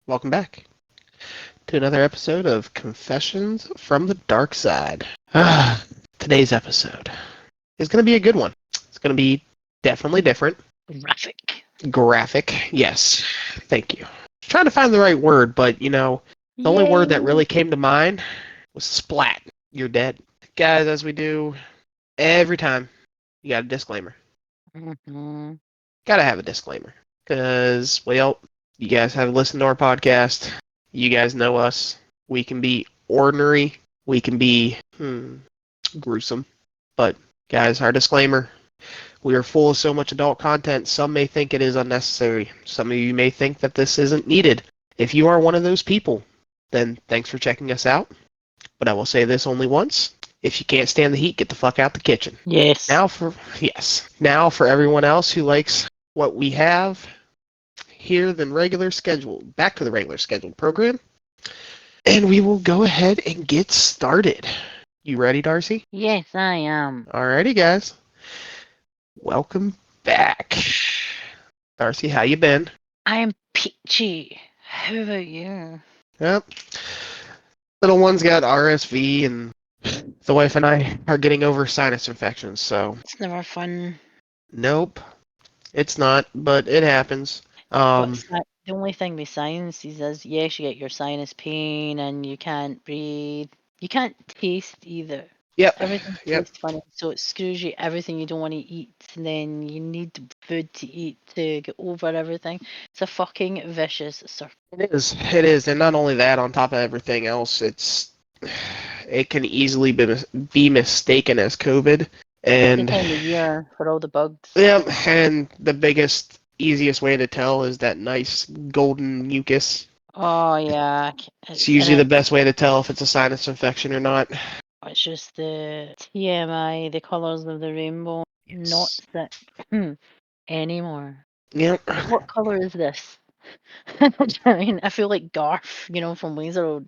Welcome back to another episode of Confessions from the Darkside. Today's episode is going to be a good one. It's going to be definitely different. Graphic. Yes. Thank you. Trying to find the right word, but the only word that really came to mind was splat. You're dead. Guys, as we do every time, you got a disclaimer. Mm-hmm. Gotta have a disclaimer. Because, well, you guys have listened to our podcast. You guys know us. We can be ordinary. We can be gruesome. But, guys, our disclaimer. We are full of so much adult content, some may think it is unnecessary. Some of you may think that this isn't needed. If you are one of those people, then thanks for checking us out. But I will say this only once. If you can't stand the heat, get the fuck out the kitchen. Yes. Now for everyone else who likes what we have here than regular schedule, back to the regular scheduled program. And we will go ahead and get started. You ready, Darcy? Yes, I am. Alrighty, guys. Welcome back. Darcy, how you been? I'm peachy. How about you? Yep. Little one's got RSV, and the wife and I are getting over sinus infections, so. It's never fun. Nope. It's not, but it happens. The only thing with sinuses is, yes, you get your sinus pain and you can't breathe. You can't taste either. Yep. Everything Yep. tastes funny, so it screws you everything you don't want to eat, and then you need food to eat to get over everything. It's a fucking vicious circle. It is, and not only that, on top of everything else, it can easily be mistaken as COVID, and The time of year for all the bugs. Yep, and the biggest, easiest way to tell is that nice golden mucus. Oh yeah, It's usually the best way to tell if it's a sinus infection or not. It's just the TMI, the colours of the rainbow, not thick anymore. Yep. What colour is this? I mean, I feel like Garth, from Wayne's World.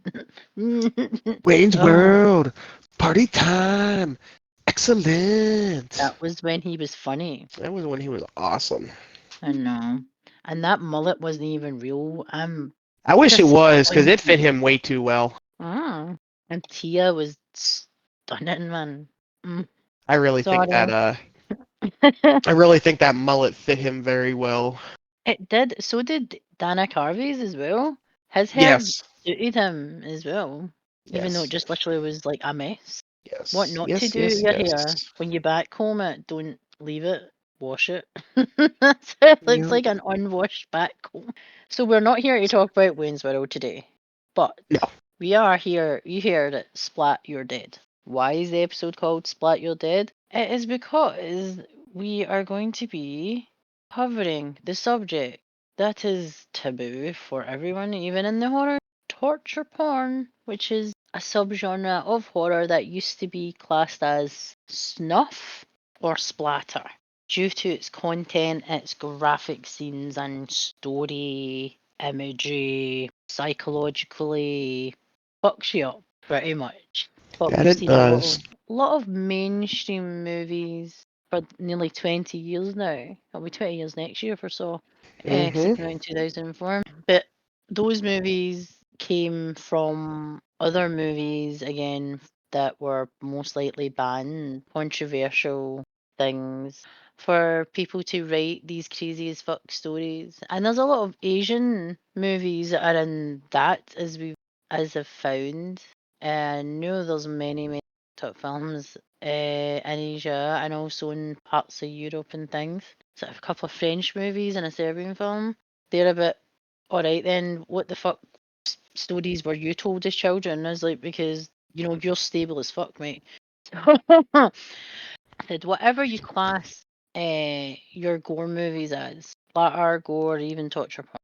Wayne's World, party time, excellent. That was when he was funny. That was when he was awesome. I know. And that mullet wasn't even real. I wish it was, because it fit him way too well. And Tia was stunning, man. I really think that I really think that mullet fit him very well. It did. So did Dana Carvey's as well. His hair suited him as well, even though it just literally was like a mess. Yes. What not to do with your hair when you back comb it? Don't leave it. Wash it. It looks like an unwashed back comb. So we're not here to talk about Wayne's World today, but we are here. You heard it. Splat, you're dead. Why is the episode called Splat, You're Dead? It is because we are going to be covering the subject that is taboo for everyone, even in the horror, torture porn, which is a subgenre of horror that used to be classed as snuff or splatter due to its content, its graphic scenes and story, imagery, psychologically fucks you up pretty much. But That we've it seen does. a lot of mainstream movies for nearly 20 years now. It'll be 20 years next year or so. Because it came out in 2004. But those movies came from other movies, again, that were most likely banned, controversial things for people to write these crazy as fuck stories. And there's a lot of Asian movies that are in that, as I've found. I know there's many top films in Asia and also in parts of Europe and things. So a couple of French movies and a Serbian film. They're a bit alright then. What the fuck stories were you told as children? I was like, because you're stable as fuck, mate. Said whatever you class your gore movies as, splatter, gore, even torture porn,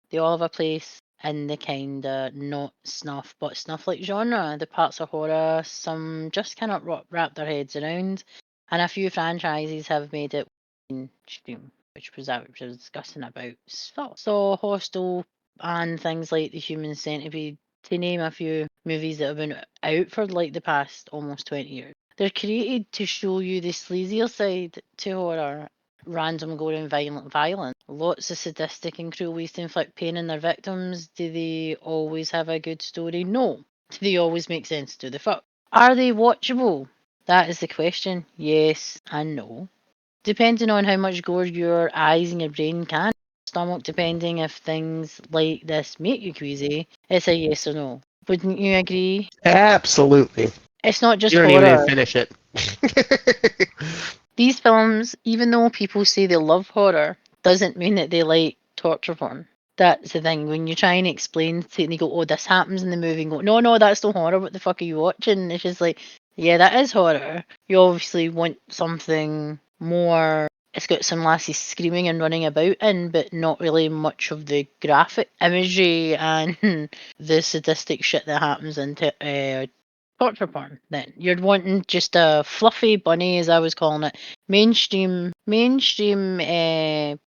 they all have a place in the kinda not snuff, but snuff-like genre. The parts of horror some just cannot wrap their heads around, and a few franchises have made it mainstream, which was discussing about so Hostel and things like The Human Centipede, to name a few movies that have been out for like the past almost 20 years. They're created to show you the sleazier side to horror random gore and violent violence. Lots of sadistic and cruel ways to inflict pain on their victims. Do they always have a good story? No. Do they always make sense to the fuck? Are they watchable? That is the question. Yes and no. Depending on how much gore your eyes and your brain can stomach, depending if things like this make you queasy, it's a yes or no. Wouldn't you agree? Absolutely. It's not just You don't even need to horror. finish it. These films, even though people say they love horror, doesn't mean that they like torture porn. That's the thing. When you try and explain to and they go, oh, this happens in the movie, and go, no, that's no horror. What the fuck are you watching? It's just like, yeah, that is horror. You obviously want something more. It's got some lassies screaming and running about in, but not really much of the graphic imagery and the sadistic shit that happens in torture porn. Then you're wanting just a fluffy bunny, as I was calling it. Mainstream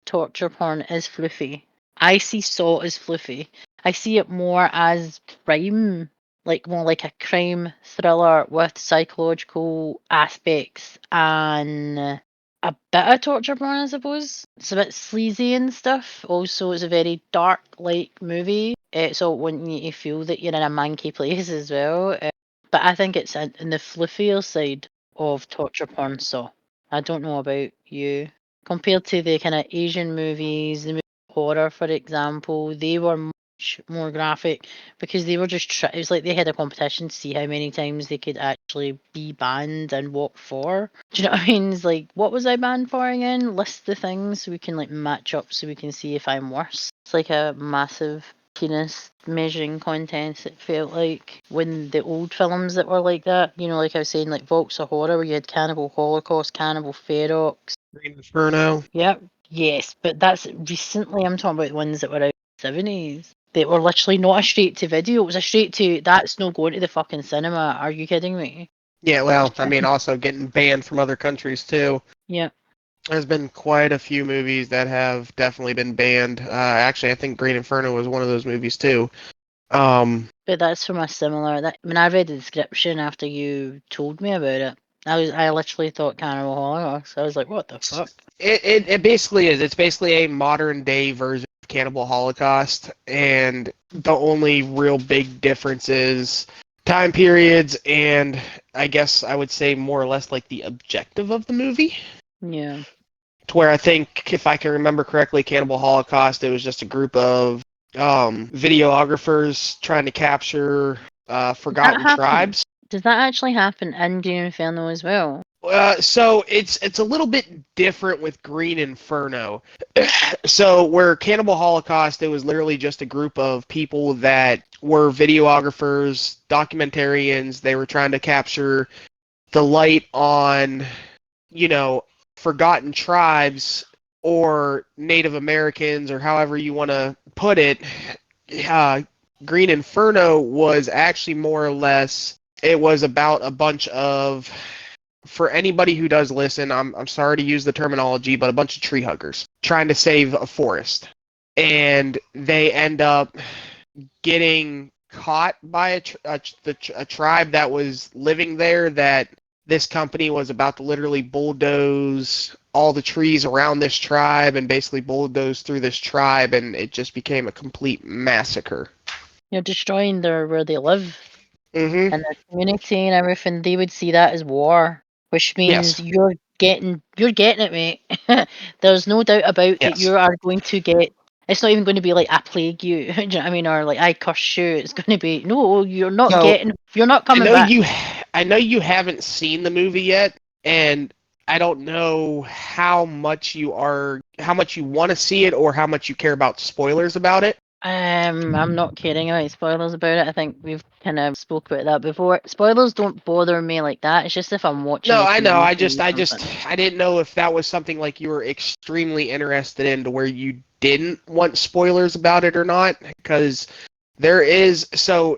torture porn is fluffy. I see Saw as fluffy. I see it more as crime, like more like a crime thriller with psychological aspects and a bit of torture porn, I suppose. It's a bit sleazy and stuff. Also, it's a very dark-like movie. It's all wanting you to feel that you're in a manky place as well. But I think it's in the fluffier side of torture porn, so I don't know about you. Compared to the kind of Asian movies, the movie horror, for example, they were much more graphic because they were just it was like they had a competition to see how many times they could actually be banned and what for. Do you know what I mean? It's like, what was I banned for again? List the things so we can like match up so we can see if I'm worse. It's like a massive penis measuring contest, it felt like, when the old films that were like that, you know, like I was saying, like Volks of Horror, where you had Cannibal Holocaust, Cannibal Ferox. Green Inferno. Yep, yes, but that's recently. I'm talking about the ones that were out in the 70s. They were literally not a straight to video, it was a straight to, that's no going to the fucking cinema. Are you kidding me? Yeah, well, I mean, also getting banned from other countries too. Yeah. There's been quite a few movies that have definitely been banned. Actually, I think Green Inferno was one of those movies too. But that's from a similar. That I mean, I read the description after you told me about it. I literally thought Cannibal Holocaust. I was like, what the fuck? It basically is. It's basically a modern day version of Cannibal Holocaust, and the only real big difference is time periods, and I guess I would say more or less like the objective of the movie. Yeah. To where I think, if I can remember correctly, Cannibal Holocaust, it was just a group of videographers trying to capture forgotten tribes. Does that actually happen in Green Inferno as well? So it's a little bit different with Green Inferno. So where Cannibal Holocaust, it was literally just a group of people that were videographers, documentarians. They were trying to capture the light on, you know, forgotten tribes or Native Americans or however you want to put it. Green Inferno was actually more or less, it was about a bunch of, for anybody who does listen, I'm sorry to use the terminology, but a bunch of tree huggers trying to save a forest. And they end up getting caught by a tribe that was living there, that this company was about to literally bulldoze all the trees around this tribe and basically bulldoze through this tribe, and it just became a complete massacre. You're destroying where they live Mm-hmm. and their community and everything. They would see that as war, which means Yes. you're getting it, mate. There's no doubt about that. Yes. You are going to get. It's not even going to be like I plague you. Do you know what I mean? Or like I curse you. It's going to be no. You're not So getting. You're not I coming know back. you. I know you haven't seen the movie yet, and I don't know how much you want to see it, or how much you care about spoilers about it. I'm not caring about spoilers about it. I think we've kind of spoke about that before. Spoilers don't bother me like that. It's just if I'm watching No, a I know. TV show or something. I didn't know if that was something like you were extremely interested in, to where you didn't want spoilers about it or not, because there is so,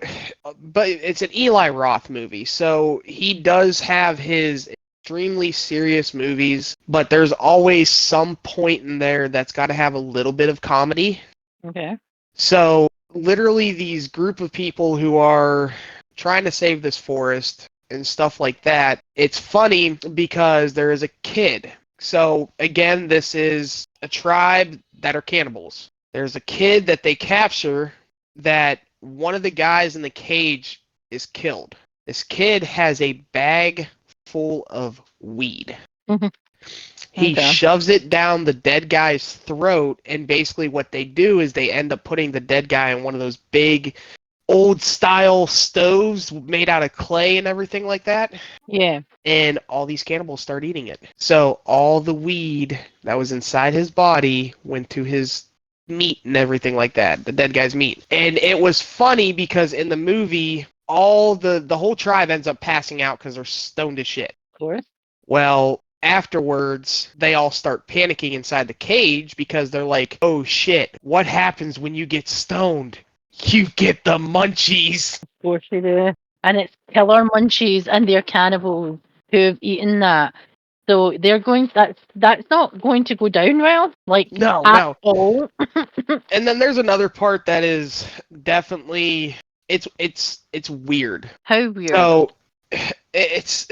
but it's an Eli Roth movie, so he does have his extremely serious movies, but there's always some point in there that's got to have a little bit of comedy. Okay. So literally these group of people who are trying to save this forest and stuff like that, it's funny because there is a kid So again, this is a tribe that are cannibals. There's a kid that they capture that one of the guys in the cage is killed. This kid has a bag full of weed. He Okay. shoves it down the dead guy's throat, and basically what they do is they end up putting the dead guy in one of those big old style stoves made out of clay and everything like that. Yeah. And all these cannibals start eating it. So all the weed that was inside his body went to his meat and everything like that, the dead guy's meat. And it was funny because in the movie, all the whole tribe ends up passing out because they're stoned as shit. Of course. Well, afterwards, they all start panicking inside the cage because they're like, oh shit, what happens when you get stoned? You get the munchies. Of course they do. And it's killer munchies, and they're cannibals who've eaten that. So they're going. That's not going to go down well, like No, at no. all. And then there's another part that is definitely it's weird. How weird. So it's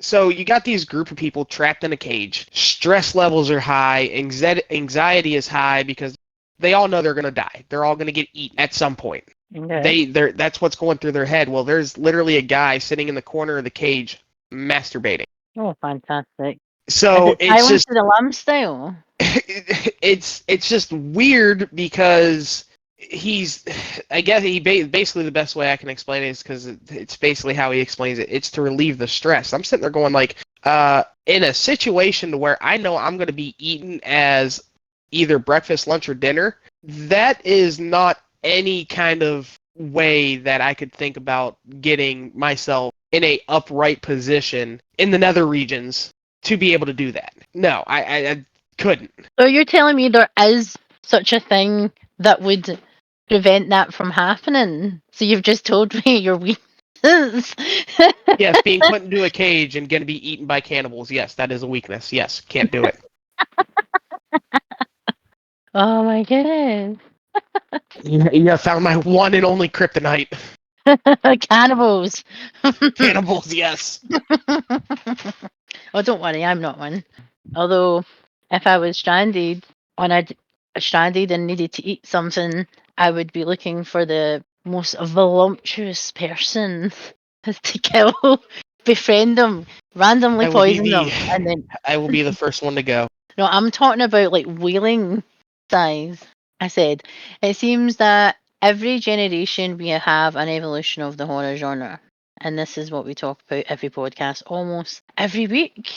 so you got these group of people trapped in a cage. Stress levels are high, anxiety is high because they all know they're going to die. They're all going to get eaten at some point. Okay. That's what's going through their head. Well, there's literally a guy sitting in the corner of the cage masturbating. Oh, fantastic. Is So it it's Silence just of the Lambs style? it's just weird because he's I guess basically the best way I can explain it is because it's basically how he explains it. It's to relieve the stress. I'm sitting there going like, in a situation where I know I'm going to be eaten as either breakfast, lunch, or dinner. That is not any kind of way that I could think about getting myself in a upright position in the nether regions to be able to do that. No, I couldn't. So you're telling me there is such a thing that would prevent that from happening? So you've just told me your weakness. Yes, being put into a cage and going to be eaten by cannibals. Yes, that is a weakness. Yes, can't do it. Oh my goodness. You found my one and only kryptonite. Cannibals. Cannibals, yes. Oh, don't worry, I'm not one. Although, if I was stranded stranded and needed to eat something, I would be looking for the most voluptuous person to kill, befriend them, randomly I will be poison them, the and then I will be the first one to go. no, I'm talking about like whaling size. I said it seems that every generation we have an evolution of the horror genre. And this is what we talk about every podcast, almost every week.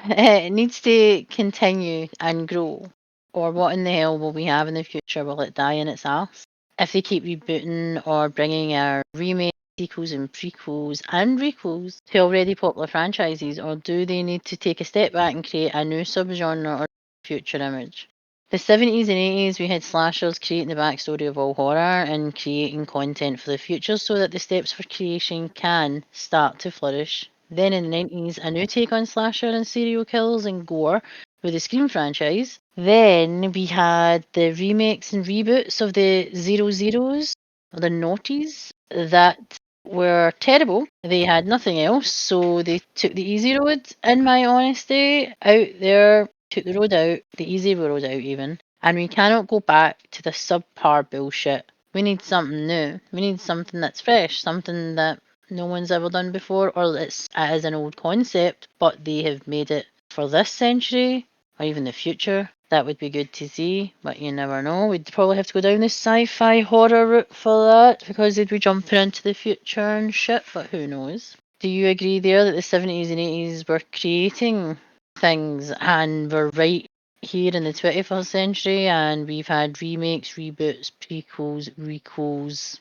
It needs to continue and grow. Or what in the hell will we have in the future? Will it die in its ass? If they keep rebooting or bringing our remakes, sequels and prequels and requels to already popular franchises, or do they need to take a step back and create a new subgenre or future image? The 70s and 80s, we had slashers creating the backstory of all horror and creating content for the future so that the steps for creation can start to flourish. Then in the 90s, a new take on slasher and serial kills and gore with the Scream franchise. Then we had the remakes and reboots of the Zero Zeros, or the Naughties, that were terrible. They had nothing else, so they took the easy road, in my honesty, out there, took the road out, the easy road out even. And we cannot go back to the subpar bullshit. We need something new. We need something that's fresh, something that no one's ever done before, or it is an old concept, but they have made it for this century or even the future. That would be good to see, but you never know. We'd probably have to go down the sci-fi horror route for that because they'd be jumping into the future and shit, but who knows? Do you agree there that the 70s and 80s were creating things and we're right here in the 21st century and we've had remakes, reboots, prequels, recalls,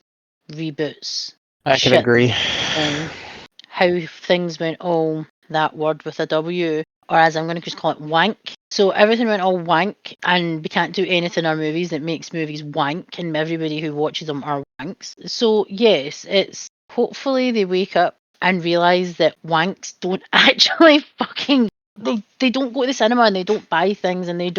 reboots, I can shit, agree. and how things went all that word with a W, or as I'm going to just call it wank. So everything went all wank, and we can't do anything in our movies that makes movies wank, and everybody who watches them are wanks. So yes, it's hopefully they wake up and realise that wanks don't actually fucking they don't go to the cinema and they don't buy things and they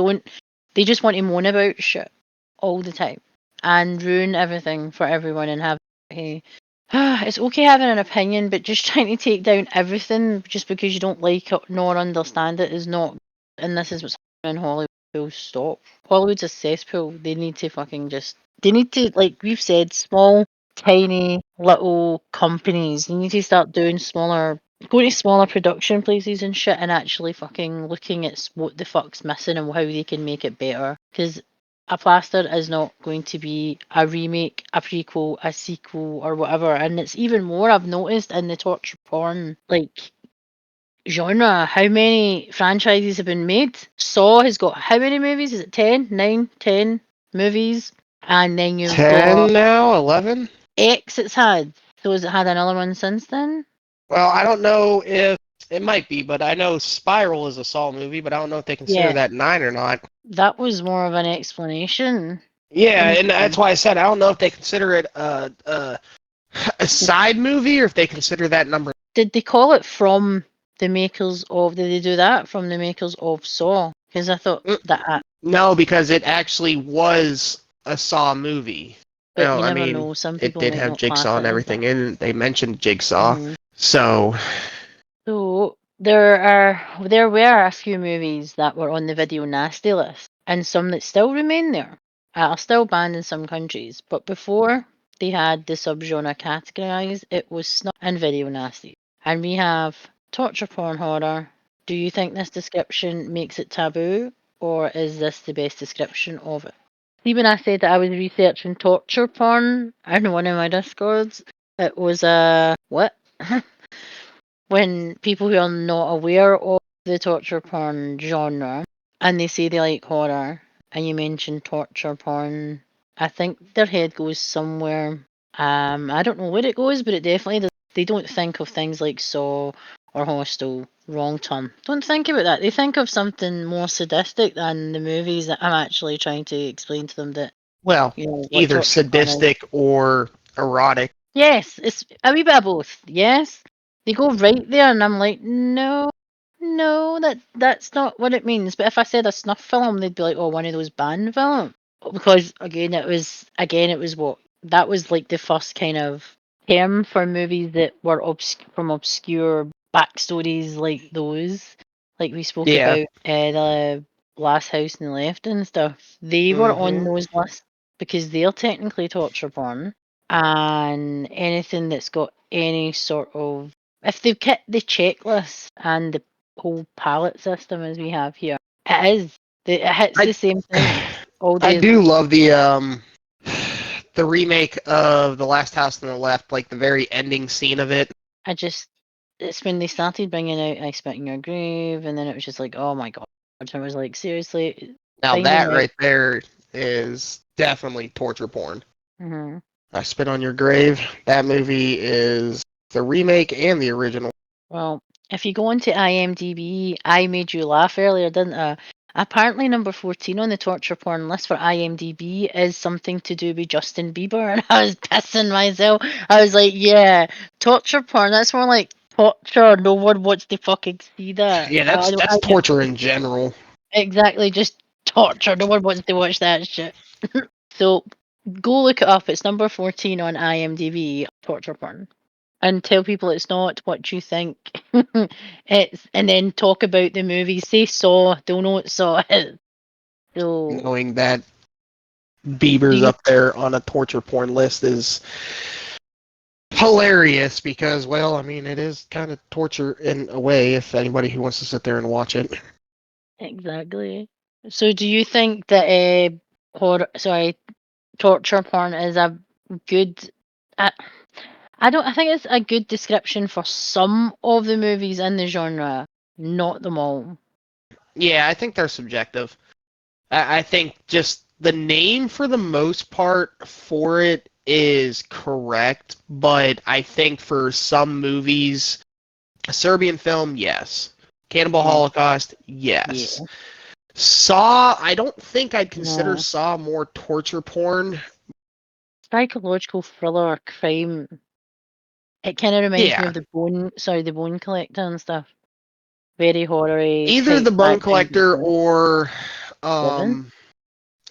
just want to moan about shit all the time and ruin everything for everyone and have hey it's okay having an opinion, but just trying to take down everything just because you don't like it nor understand it is not and this is what's happening in Hollywood. Full stop. Hollywood's a cesspool. They need to fucking just. They need to, like we've said, small, tiny, little companies. They need to start doing smaller, going to smaller production places and shit, and actually fucking looking at what the fuck's missing and how they can make it better. Because a plaster is not going to be a remake, a prequel, a sequel, or whatever. And it's even more I've noticed in the torture porn like genre. How many franchises have been made? Saw has got how many movies? Is it 10? 9? 10 movies? And then you've 10 got now, 11. X it's had. So has it had another one since then? Well, I don't know if it might be, but I know Spiral is a Saw movie, but I don't know if they consider Yeah. that 9 or not. That was more of an explanation. Yeah, and that's why I said I don't know if they consider it a side movie or if they consider that number. Did they call it from the makers of? Did they do that from the makers of Saw? Because I thought that. No, because it actually was a Saw movie. But No, you I never mean know. Some it people did might have not class Jigsaw it and as that. everything, and they mentioned Jigsaw. Mhm. So there were a few movies that were on the video nasty list, and some that still remain there. Are still banned in some countries, but before they had the subgenre categorized, it was snuff and video nasty. And we have torture porn horror. Do you think this description makes it taboo, or is this the best description of it? See, when I said that I was researching torture porn in one of my discords, it was a what? When people who are not aware of the torture porn genre and they say they like horror and you mention torture porn, I think their head goes somewhere. I don't know where it goes, but it definitely does. They don't think of things like Saw or Hostel. Wrong term. Don't think about that. They think of something more sadistic than the movies that I'm actually trying to explain to them that, well, what either torture porn is. sadistic or erotic. Yes, it's a wee bit of both. Yes, they go right there, and I'm like, no, no, that's not what it means. But if I said a snuff film, they'd be like, oh, one of those band films. Because again, it was what that was like the first kind of term for movies that were from obscure backstories like those, like we spoke Yeah. about the Last House on the Left and stuff. They were on those lists because they're technically torture porn, and anything that's got any sort of, if they've kept the checklist and the whole palette system as we have here, it hits the same thing. All I the do love the remake of The Last House on the Left, like the very ending scene of it. it's when they started bringing out I Spit in Your Grave, and then it was just like, oh my god. I was like, seriously, Now finding that out. right there is definitely torture porn. hmm I Spit on Your Grave. That movie is the remake and the original. Well, if you go into IMDb, I made you laugh earlier, didn't I? Apparently, number 14 on the torture porn list for IMDb is something to do with Justin Bieber, and I was pissing myself. I was like, yeah, torture porn, that's more like torture. No one wants to fucking see that. Yeah, that's torture in general. Exactly, just torture. No one wants to watch that shit. So go look it up. It's number 14 on IMDb, torture porn. And tell people it's not what you think. And then talk about the movie. Say Saw, they'll know what Saw is. So Knowing that do Bieber's you up there on a torture porn list is hilarious because, well, I mean, it is kind of torture in a way if anybody who wants to sit there and watch it. exactly? So do you think that torture porn is a good I think it's a good description for some of the movies in the genre, not them all. Yeah, I think they're subjective. I think just the name for the most part for it is correct, but I think for some movies, a Serbian film, yes. Cannibal Yeah. Holocaust, Yeah. yes. Saw, I don't think I'd consider No. Saw more torture porn. Psychological thriller crime. It kind of reminds me Yeah, of the Bone Collector and stuff. Very horror either type The Bone background. Collector or Seven?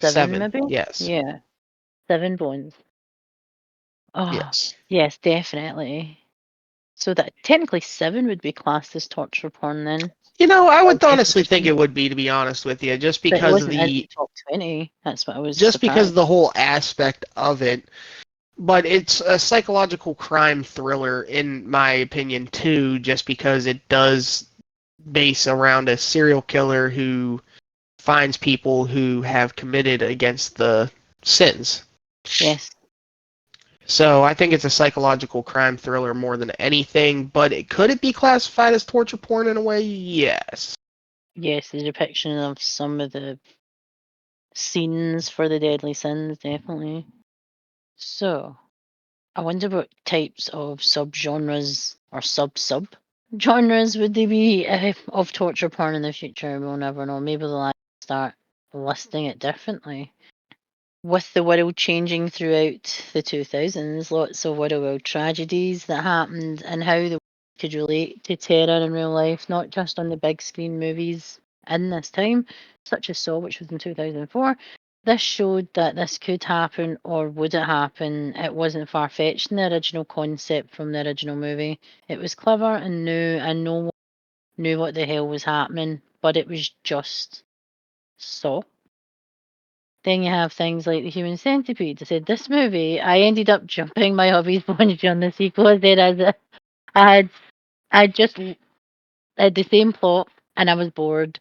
Seven, Seven. maybe? Yes, Yeah. Seven Bones. Oh, yes. yes, definitely. So that technically 7 would be classed as torture porn then. I would Or honestly think definition. it would be, to be honest with you, just But it because of wasn't in the the top 20. That's what I was just because surprised. of the whole aspect of it. But it's a psychological crime thriller, in my opinion, too, just because it does base around a serial killer who finds people who have committed against the sins. Yes. So I think it's a psychological crime thriller more than anything, but could it be classified as torture porn in a way? Yes. Yes, the depiction of some of the scenes for the deadly sins, definitely. So, I wonder what types of subgenres or sub genres would they be of torture porn in the future? We'll never know. Maybe they'll start listing it differently. With the world changing throughout the 2000s, lots of world tragedies that happened and how the world could relate to terror in real life, not just on the big screen movies in this time, such as Saw, which was in 2004. This showed that this could happen, or would it happen. It wasn't far-fetched in the original concept from the original movie. It was clever and new, and no one knew what the hell was happening, but it was just Saw. Then you have things like the Human Centipede. I said this movie. I ended up jumping my hobby's bungee on the sequel. I said I just had the same plot and I was bored.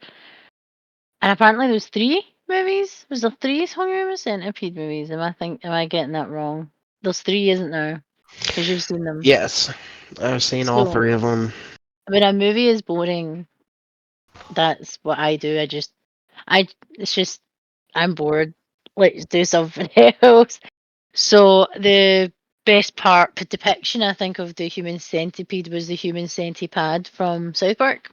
And apparently there's 3 movies. Was there 3 Human Centipede movies? Am I getting that wrong? There's 3, isn't there? Because you've seen them. Yes. I've seen all So 3 of them. when a movie is boring, that's what I do. It's just I'm bored. Let's do something else. So the best part depiction, I think, of the Human Centipede was the Human Centipede from South Park,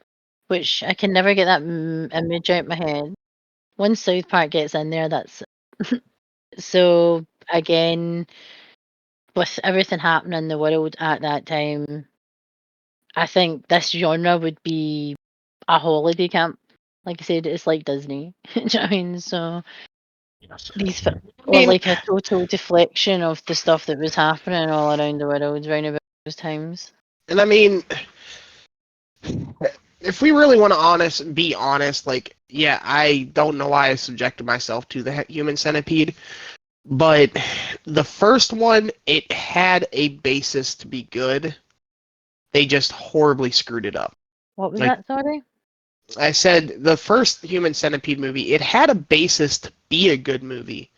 which I can never get that image out my head. Once South Park gets in there, that's so again with everything happening in the world at that time. I think this genre would be a holiday camp. Like I said, it's like Disney. Do you know what I mean? So these I or mean, like a total deflection of the stuff that was happening all around the world around about those times. and I mean, if we really want to be honest, like, yeah, I don't know why I subjected myself to the Human Centipede, but the first one, it had a basis to be good. They just horribly screwed it up. What was Like that, sorry? I said, the first Human Centipede movie, it had a basis to be a good movie,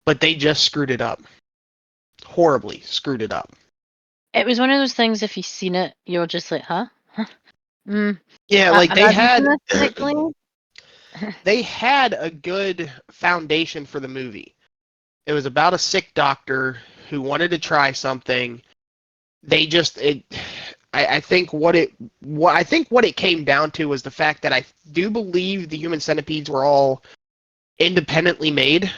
but they just screwed it up. Horribly screwed it up. It was one of those things, if you've seen it, you're just like, huh? Yeah, like Have I seen this correctly? they had a good foundation for the movie. It was about a sick doctor who wanted to try something. They just it. I think what it came down to was the fact that I do believe the Human Centipedes were all independently made,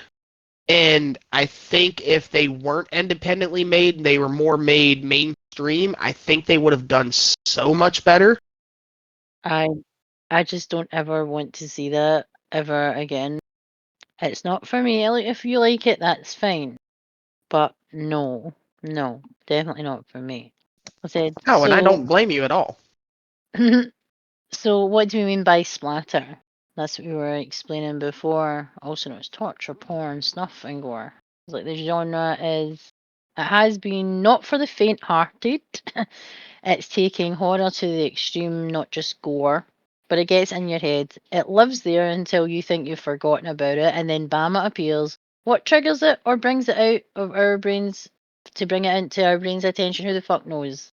and I think if they weren't independently made, they were more made mainstream. I think they would have done so much better. I I just don't ever want to see that ever again. It's not for me. Like, if you like it, that's fine. But no, definitely not for me. I said Oh, and I so. don't blame you at all. So, what do we mean by splatter? That's what we were explaining before. Also known as torture, porn, snuff, and gore. It's like the genre is. It has been not for the faint-hearted. It's taking horror to the extreme, not just gore. But it gets in your head. It lives there until you think you've forgotten about it, and then bam, it appears. What triggers it or brings it out of our brains to bring it into our brains' attention? Who the fuck knows?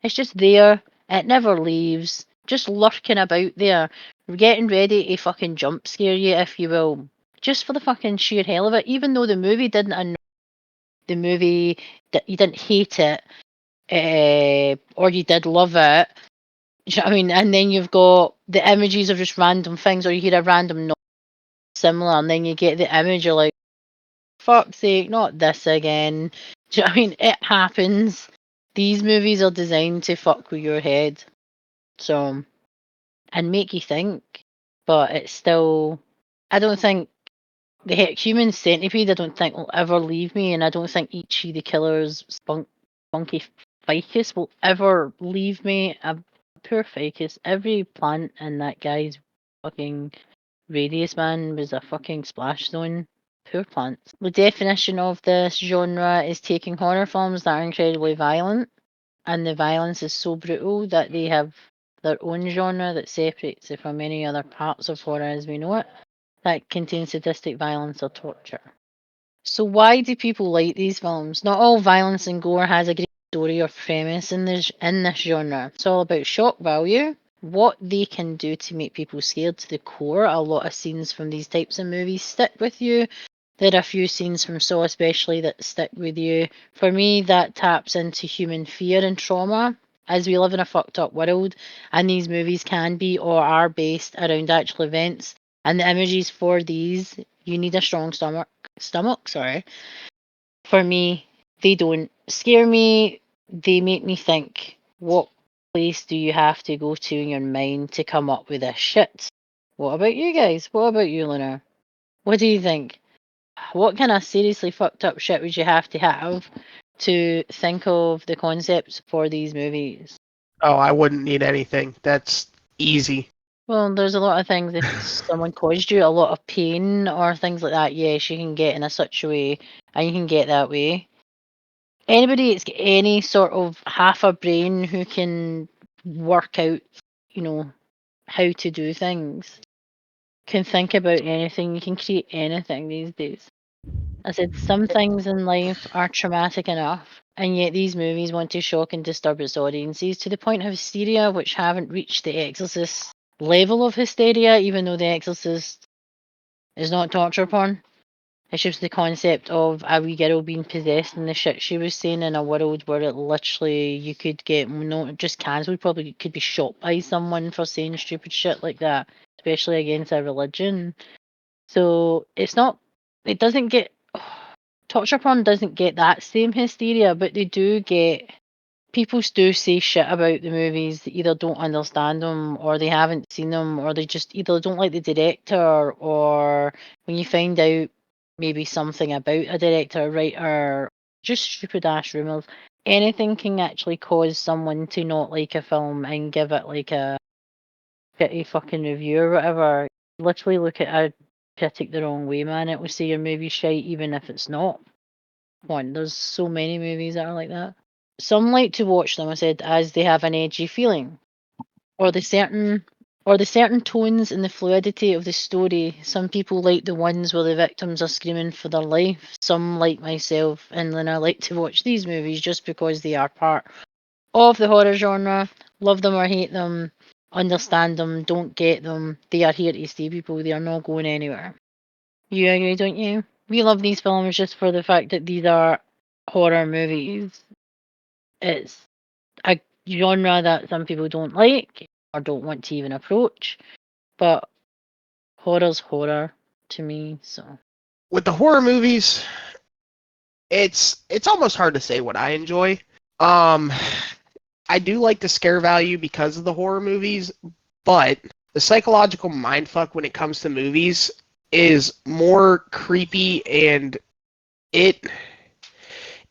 It's just there. It never leaves. Just lurking about there. Getting ready to fucking jump scare you, if you will. Just for the fucking sheer hell of it. Even though the movie didn't annoy the movie, that you didn't hate it, or you did love it. Do you know what I mean? And then you've got the images of just random things, or you hear a random noise similar, and then you get the image, you're like, fuck's sake, not this again. Do you know what I mean? It happens. These movies are designed to fuck with your head. So, and make you think, but it's still, I don't think, the Human Centipede, I don't think will ever leave me, and I don't think Ichi the Killer's spunky ficus will ever leave me. A poor ficus. Every plant in that guy's fucking radius, man, was a fucking splash zone. Poor plants. The definition of this genre is taking horror films that are incredibly violent, and the violence is so brutal that they have their own genre that separates it from any other parts of horror as we know it, that contains sadistic violence or torture. So why do people like these films? Not all violence and gore has a great story or premise in this genre. It's all about shock value, what they can do to make people scared to the core. A lot of scenes from these types of movies stick with you. There are a few scenes from Saw especially that stick with you. For me, that taps into human fear and trauma. As we live in a fucked up world, and these movies can be or are based around actual events, and the images for these, you need a strong stomach, sorry. For me, they don't scare me. They make me think, what place do you have to go to in your mind to come up with this shit? What about you guys? What about you, Luna? What do you think? What kind of seriously fucked up shit would you have to think of the concepts for these movies? Oh, I wouldn't need anything. That's easy. Well, there's a lot of things. If someone caused you a lot of pain or things like that, yes, you can get in a such a way, and you can get that way. Anybody that's got any sort of half a brain who can work out, how to do things, can think about anything. You can create anything these days. I said some things in life are traumatic enough, and yet these movies want to shock and disturb its audiences to the point of hysteria, which haven't reached the Exorcist level of hysteria, even though the Exorcist is not torture porn. It's just the concept of a wee girl being possessed and the shit she was saying in a world where it literally you could get not just cancelled, probably could be shot by someone for saying stupid shit like that, especially against a religion. So it doesn't get torture porn doesn't get that same hysteria, but they do get people do say shit about the movies. They either don't understand them, or they haven't seen them, or they just either don't like the director, or when you find out maybe something about a director, writer, just stupid ass rumors. Anything can actually cause someone to not like a film and give it like a shitty fucking review or whatever. Literally look at a critic the wrong way, man. It will say your movie's shite even if it's not. One, there's so many movies that are like that. Some like to watch them, I said, as they have an edgy feeling, or the certain tones and the fluidity of the story. Some people like the ones where the victims are screaming for their life. Some, like myself and Lena, like to watch these movies just because they are part of the horror genre. Love them or hate them, understand them, don't get them. They are here to stay, people. They are not going anywhere. You agree, don't you? We love these films just for the fact that these are horror movies. It's a genre that some people don't like or don't want to even approach, but horror's horror to me. So With the horror movies, it's almost hard to say what I enjoy. Um, I do like the scare value because of the horror movies, but the psychological mindfuck when it comes to movies is more creepy, and it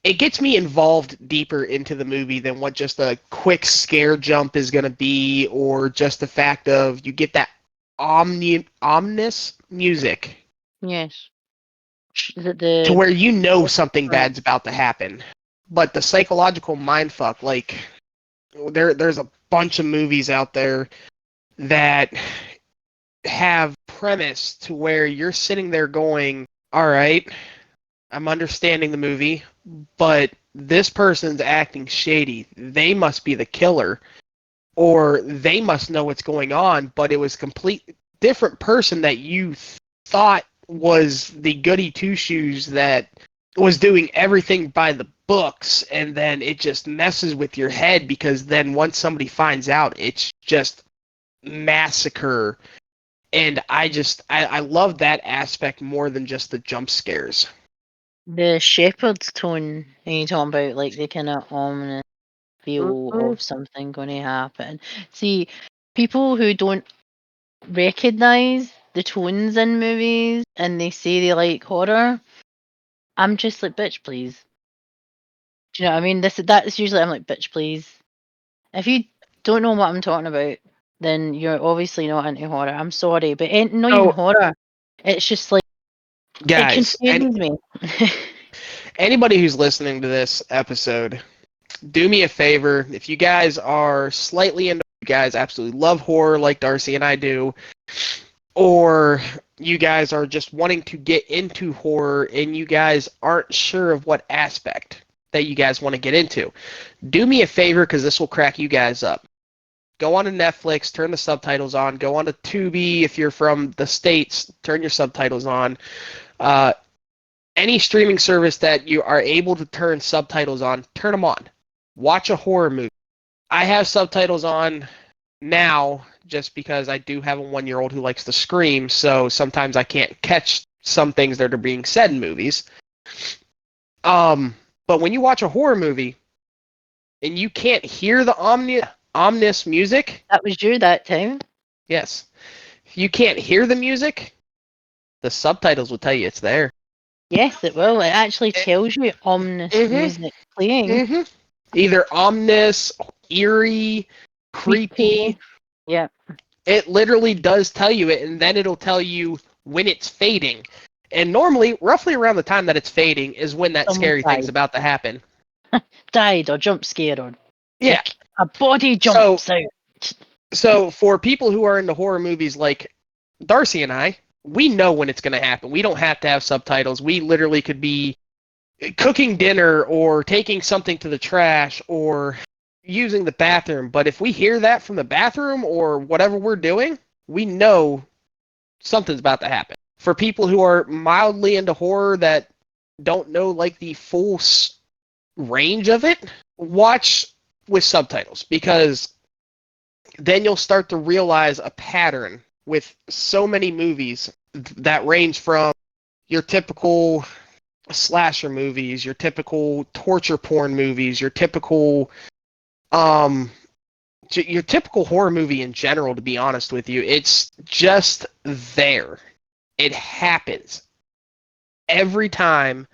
it gets me involved deeper into the movie than what just a quick scare jump is going to be, or just the fact of you get that ominous music yes, is it to the where you know something bad's about to happen. But the psychological mindfuck, like there's a bunch of movies out there that have premise to where you're sitting there going, all right, I'm understanding the movie, but this person's acting shady. They must be the killer, or they must know what's going on, but it was a complete different person that you thought was the goody two shoes that was doing everything by the books, and then it just messes with your head, because then once somebody finds out, it's just massacre. And I love that aspect more than just the jump scares. shepherd's tone. And you talking about like the kind of ominous feel of something going to happen. See, people who don't recognize the tones in movies and they say they like horror, I'm just like, bitch, please. you know what I mean? That's usually, I'm like, bitch, please. If you don't know what I'm talking about, then you're obviously not into horror. I'm sorry, but not even So, horror. It's just like it guys, confuses me. anybody who's listening to this episode, do me a favor. If you guys are slightly into, you guys absolutely love horror like Darcy and I do, or you guys are just wanting to get into horror and you guys aren't sure of what aspect that you guys want to get into, do me a favor because this will crack you guys up. Go on to Netflix, turn the subtitles on. Go on to Tubi if you're from the States, turn your subtitles on. Any streaming service that you are able to turn subtitles on, turn them on. Watch a horror movie. I have subtitles on now just because I do have a 1-year-old who likes to scream, so sometimes I can't catch some things that are being said in movies. But when you watch a horror movie and you can't hear the ominous music, That was you that time. yes, if you can't hear the music, the subtitles will tell you it's there. Yes, it will. It actually tells you ominous music playing. Either ominous, eerie, creepy. Yeah. It literally does tell you it, and then it'll tell you when it's fading. And normally, roughly around the time that it's fading is when that Someone scary thing's died. about to happen. Died or jump scared or Yeah. like a body jumps out. So for people who are into horror movies like Darcy and I, we know when it's going to happen. We don't have to have subtitles. We literally could be cooking dinner or taking something to the trash or using the bathroom. But if we hear that from the bathroom or whatever we're doing, we know something's about to happen. For people who are mildly into horror that don't know like the full range of it, watch with subtitles because then you'll start to realize a pattern with so many movies that range from your typical slasher movies, your typical torture porn movies, your typical horror movie in general, to be honest with you. It's just there. It happens every time,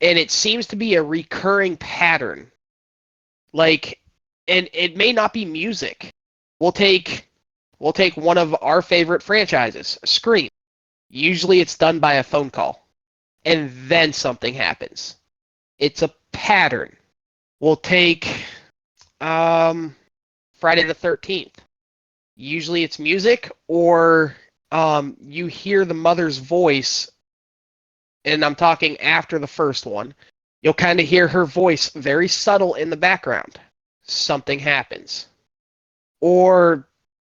and it seems to be a recurring pattern. Like, and it may not be music. We'll take one of our favorite franchises, Scream. Usually it's done by a phone call, and then something happens. It's a pattern. We'll take Friday the 13th. Usually it's music, or you hear the mother's voice, and I'm talking after the first one. You'll kind of hear her voice very subtle in the background. Something happens. Or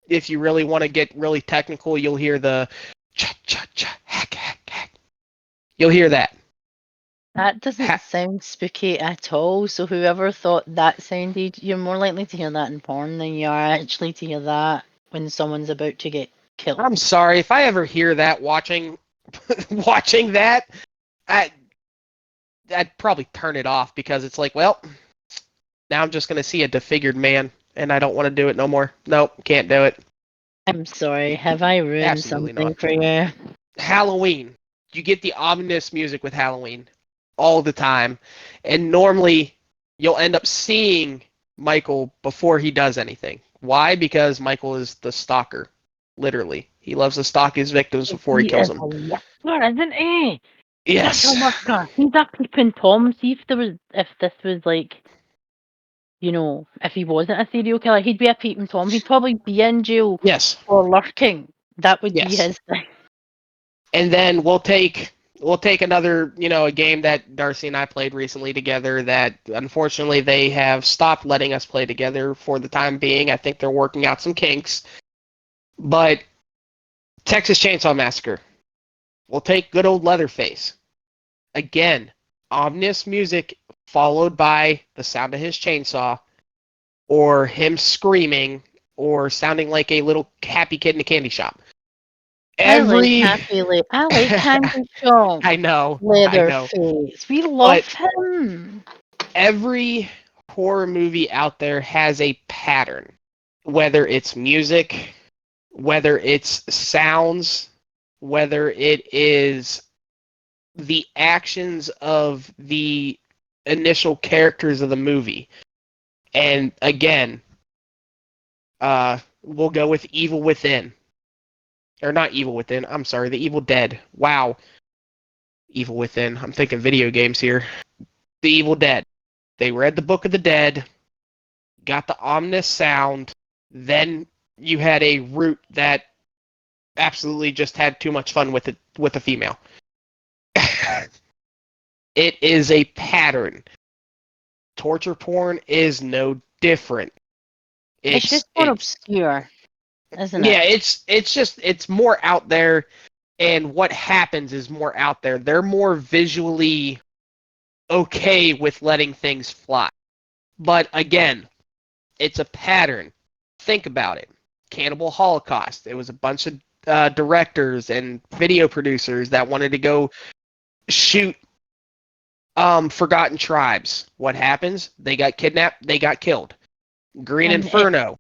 if you really want to get really technical, you'll hear the cha-cha-cha, hack, hack, hack. You'll hear that. That doesn't sound spooky at all. So whoever thought that sounded, you're more likely to hear that in porn than you are actually to hear that when someone's about to get killed. I'm sorry if I ever hear that watching that, I'd probably turn it off because it's like, well, now I'm just gonna see a disfigured man, and I don't want to do it no more. Nope, can't do it. I'm sorry. Have I ruined Absolutely something not. for you? Halloween. You get the ominous music with Halloween all the time, and normally you'll end up seeing Michael before he does anything. Why? Because Michael is the stalker. Literally, he loves to stalk his victims before he kills them. Worker, isn't he? Yes. Such a worker. He's a peeping Tom. See if this was like, you know, if he wasn't a serial killer, he'd be a peeping Tom. He'd probably be in jail Yes. for lurking. That would be Yes. his thing. And then we'll take another, a game that Darcy and I played recently together that unfortunately they have stopped letting us play together for the time being. I think they're working out some kinks. But Texas Chainsaw Massacre. We'll take good old Leatherface. Again, ominous music followed by the sound of his chainsaw or him screaming or sounding like a little happy kid in a candy shop. I like candy shop. I know. Leatherface. We love him. Every horror movie out there has a pattern. Whether it's music, whether it's sounds, whether it is the actions of the initial characters of the movie. And again, we'll go with Evil Within. Or not Evil Within, I'm sorry, The Evil Dead. Wow. Evil Within. I'm thinking video games here. The Evil Dead. They read the Book of the Dead, got the ominous sound, then you had a root that absolutely just had too much fun with it with a female. It is a pattern. Torture porn is no different. It's just more obscure, isn't it? Yeah, it's more out there, and what happens is more out there. They're more visually okay with letting things fly. But again, it's a pattern. Think about it. Cannibal Holocaust. It was a bunch of directors and video producers that wanted to go shoot forgotten tribes. What happens? They got kidnapped. They got killed. Green And Inferno.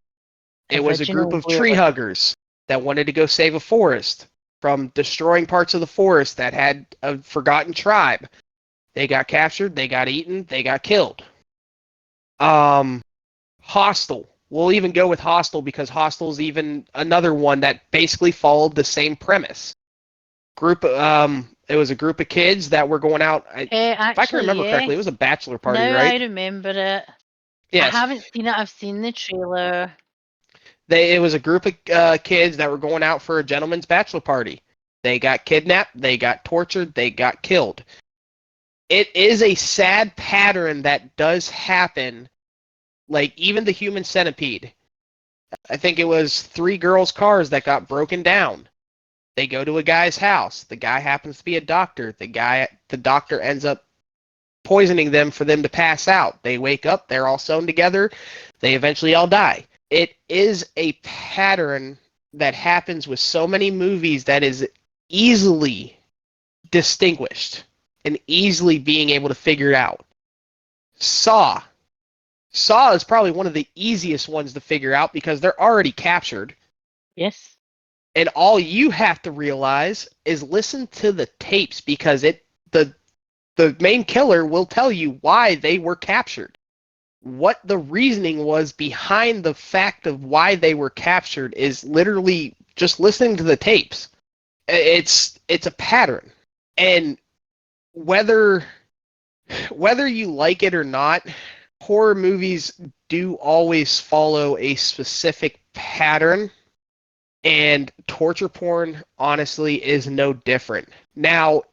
It was a group of tree huggers that wanted to go save a forest from destroying parts of the forest that had a forgotten tribe. They got captured. They got eaten. They got killed. Hostel. We'll even go with Hostel because Hostel's even another one that basically followed the same premise. It was a group of kids that were going out. If I can remember correctly, it was a bachelor party, right? I remember it. Yes. I haven't seen it. I've seen the trailer. It was a group of kids that were going out for a gentleman's bachelor party. They got kidnapped. They got tortured. They got killed. It is a sad pattern that does happen. Like, even the Human Centipede. I think it was 3 girls' cars that got broken down. They go to a guy's house. The guy happens to be a doctor. The doctor ends up poisoning them for them to pass out. They wake up. They're all sewn together. They eventually all die. It is a pattern that happens with so many movies that is easily distinguished and easily being able to figure it out. Saw is probably one of the easiest ones to figure out because they're already captured. Yes. And all you have to realize is listen to the tapes because the main killer will tell you why they were captured. What the reasoning was behind the fact of why they were captured is literally just listening to the tapes. It's a pattern. And whether you like it or not, horror movies do always follow a specific pattern, and torture porn, honestly, is no different. Now,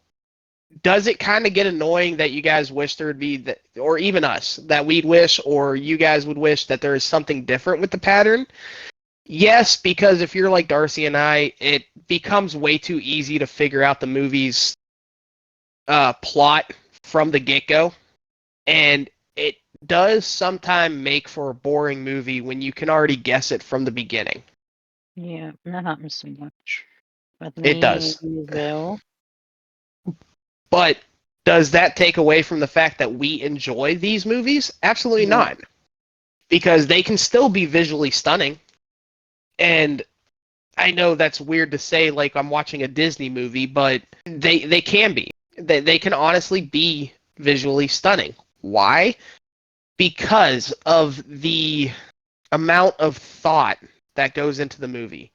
does it kind of get annoying that you guys wish there would be, or even us, that we'd wish, or you guys would wish that there is something different with the pattern? Yes, because if you're like Darcy and I, it becomes way too easy to figure out the movie's plot from the get-go, and it does sometimes make for a boring movie when you can already guess it from the beginning. Yeah, that happens so much. It does. As well. But does that take away from the fact that we enjoy these movies? Absolutely not. Because they can still be visually stunning. And I know that's weird to say like I'm watching a Disney movie, but they can be. They can honestly be visually stunning. Why? Because of the amount of thought that goes into the movie.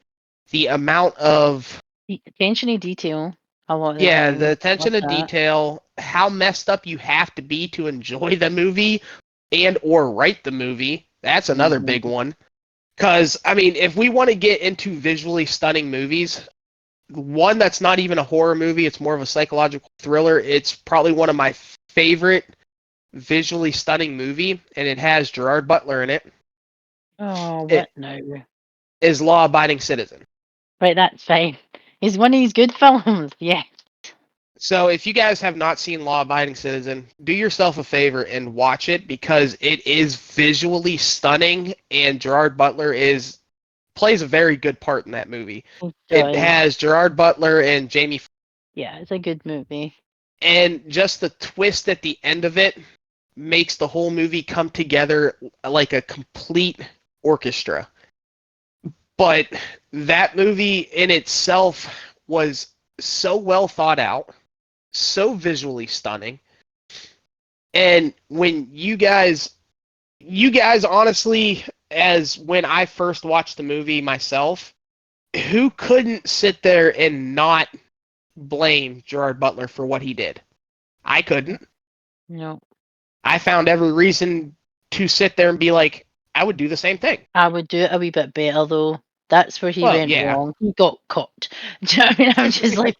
The amount of attention to detail. The attention to detail, how messed up you have to be to enjoy the movie and or write the movie. That's another big one. Because, I mean, if we want to get into visually stunning movies, one that's not even a horror movie, it's more of a psychological thriller. It's probably one of my favorite visually stunning movie, and it has Gerard Butler in it. Oh, what now? Is Law Abiding Citizen. Right, that's fine. Is one of these good films? Yeah. So if you guys have not seen Law Abiding Citizen, do yourself a favor and watch it because it is visually stunning, and Gerard Butler plays a very good part in that movie. It has Gerard Butler and Jamie. Yeah, it's a good movie. And just the twist at the end of it makes the whole movie come together like a complete orchestra. But that movie in itself was so well thought out, so visually stunning, And when you guys honestly, as when I first watched the movie myself, who couldn't sit there and not blame Gerard Butler for what he did? I couldn't. No. I found every reason to sit there and be like, I would do the same thing. I would do it a wee bit better though. That's where he Well, went yeah. wrong. He got caught. Do you know what I mean? I'm just like,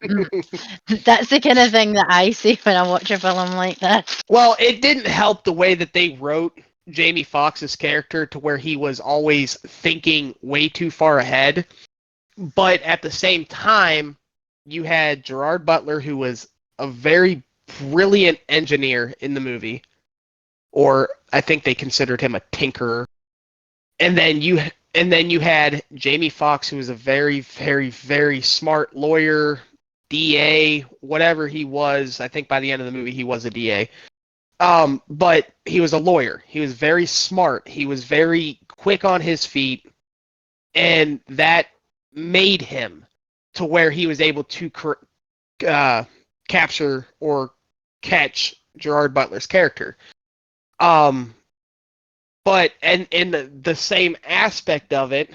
that's the kind of thing that I say when I watch a film like that. Well, it didn't help the way that they wrote Jamie Foxx's character to where he was always thinking way too far ahead. But at the same time, you had Gerard Butler, who was a very brilliant engineer in the movie, or I think they considered him a tinkerer. And then you had Jamie Foxx, who was a very, very, very smart lawyer, DA, whatever he was. I think by the end of the movie, he was a DA. But he was a lawyer. He was very smart. He was very quick on his feet, and that made him to where he was able to capture or catch Gerard Butler's character. But and in the same aspect of it,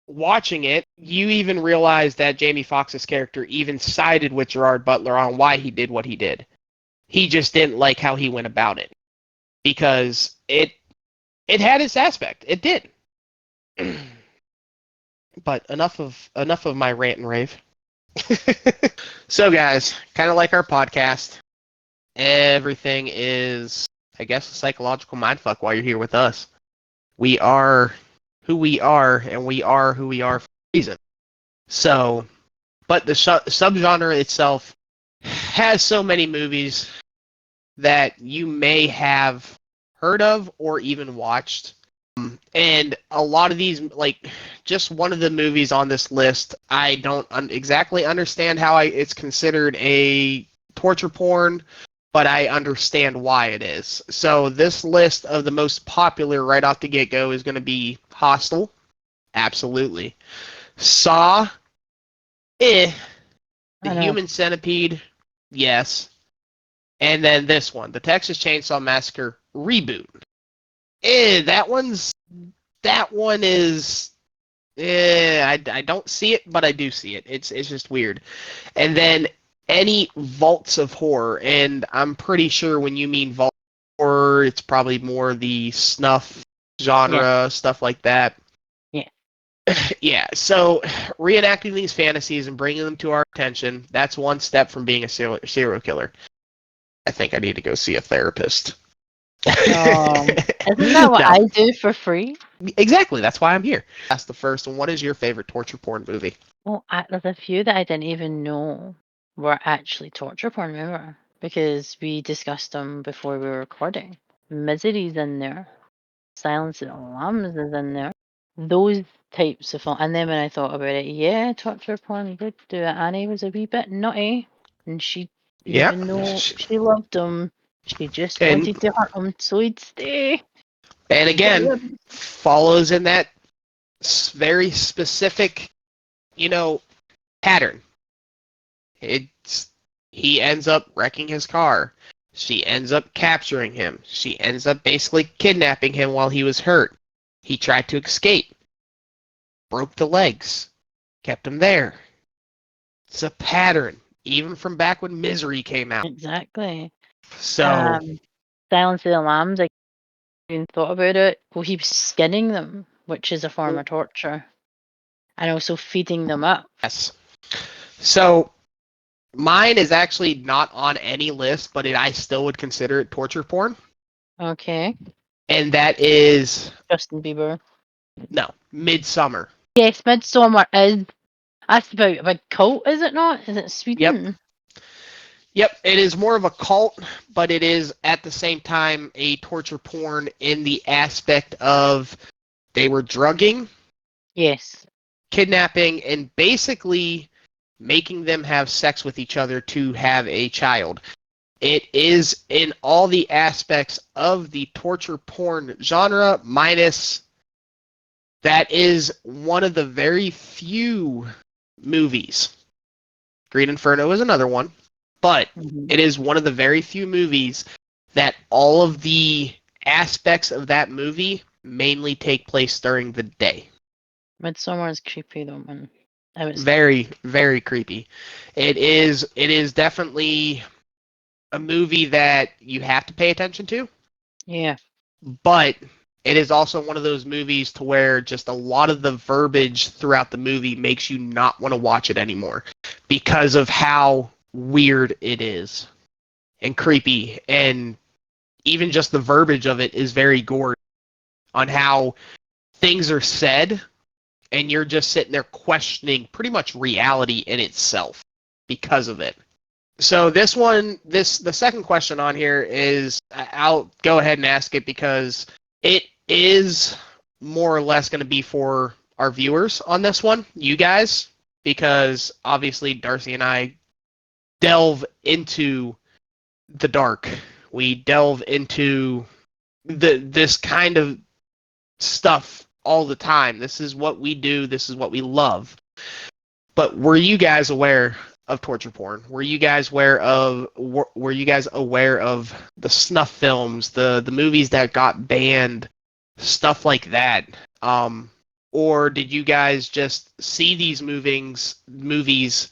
watching it, you even realize that Jamie Foxx's character even sided with Gerard Butler on why he did what he did. He just didn't like how he went about it because it had its aspect. It did. But enough of my rant and rave. So guys, kind of like our podcast, everything is, I guess, a psychological mindfuck while you're here with us. We are who we are, and we are who we are for a reason. So, but the subgenre itself has so many movies that you may have heard of or even watched. And a lot of these, like, just one of the movies on this list, I don't exactly understand how it's considered a torture porn, but I understand why it is. So this list of the most popular right off the get-go is going to be Hostel. Absolutely. Saw. The Human Centipede. Yes. And then this one, the Texas Chainsaw Massacre reboot. That one is. I don't see it, but I do see it. It's just weird. And then any vaults of horror, and I'm pretty sure when you mean vault horror, it's probably more the snuff genre, stuff like that. Yeah. Yeah, so reenacting these fantasies and bringing them to our attention, that's one step from being a serial killer. I think I need to go see a therapist. Isn't that what I do for free? Exactly, that's why I'm here. That's the first one. What is your favorite torture porn movie? Well, there's a few that I didn't even know were actually torture porn, remember? Because we discussed them before we were recording. Misery's in there. Silence of the Lambs is in there. Those types of film. And then when I thought about it, yeah, torture porn would do it. Annie was a wee bit nutty. And she, even though she loved him, she just wanted to hurt him so he'd stay. And again, follows in that very specific, pattern. He ends up wrecking his car. She ends up capturing him. She ends up basically kidnapping him while he was hurt. He tried to escape. Broke the legs. Kept him there. It's a pattern, even from back when Misery came out. Exactly. So, Silence of the Lambs, I even thought about it. Well, he was skinning them, which is a form of torture. And also feeding them up. Yes. So, mine is actually not on any list, but I still would consider it torture porn. Okay. And that is... Justin Bieber. No, Midsummer. Yes, Midsummer is... That's about a big cult, is it not? Is it Sweden? Yep, it is more of a cult, but it is at the same time a torture porn in the aspect of they were drugging, yes, kidnapping, and basically making them have sex with each other to have a child. It is in all the aspects of the torture porn genre, minus that is one of the very few movies. Green Inferno is another one. But it is one of the very few movies that all of the aspects of that movie mainly take place during the day. Midsommar is creepy though, man. Very, very creepy. It is definitely a movie that you have to pay attention to. Yeah. But it is also one of those movies to where just a lot of the verbiage throughout the movie makes you not want to watch it anymore because of how weird it is and creepy, and even just the verbiage of it is very gory on how things are said, and you're just sitting there questioning pretty much reality in itself because of it. So the second question on here is, I'll go ahead and ask it because it is more or less going to be for our viewers on this one, you guys, because obviously Darcy and I delve into the dark. We delve into this kind of stuff all the time. This is what we do. This is what we love. But were you guys aware of torture porn? Were you guys aware of the snuff films, the movies that got banned, stuff like that? Or did you guys just see these movies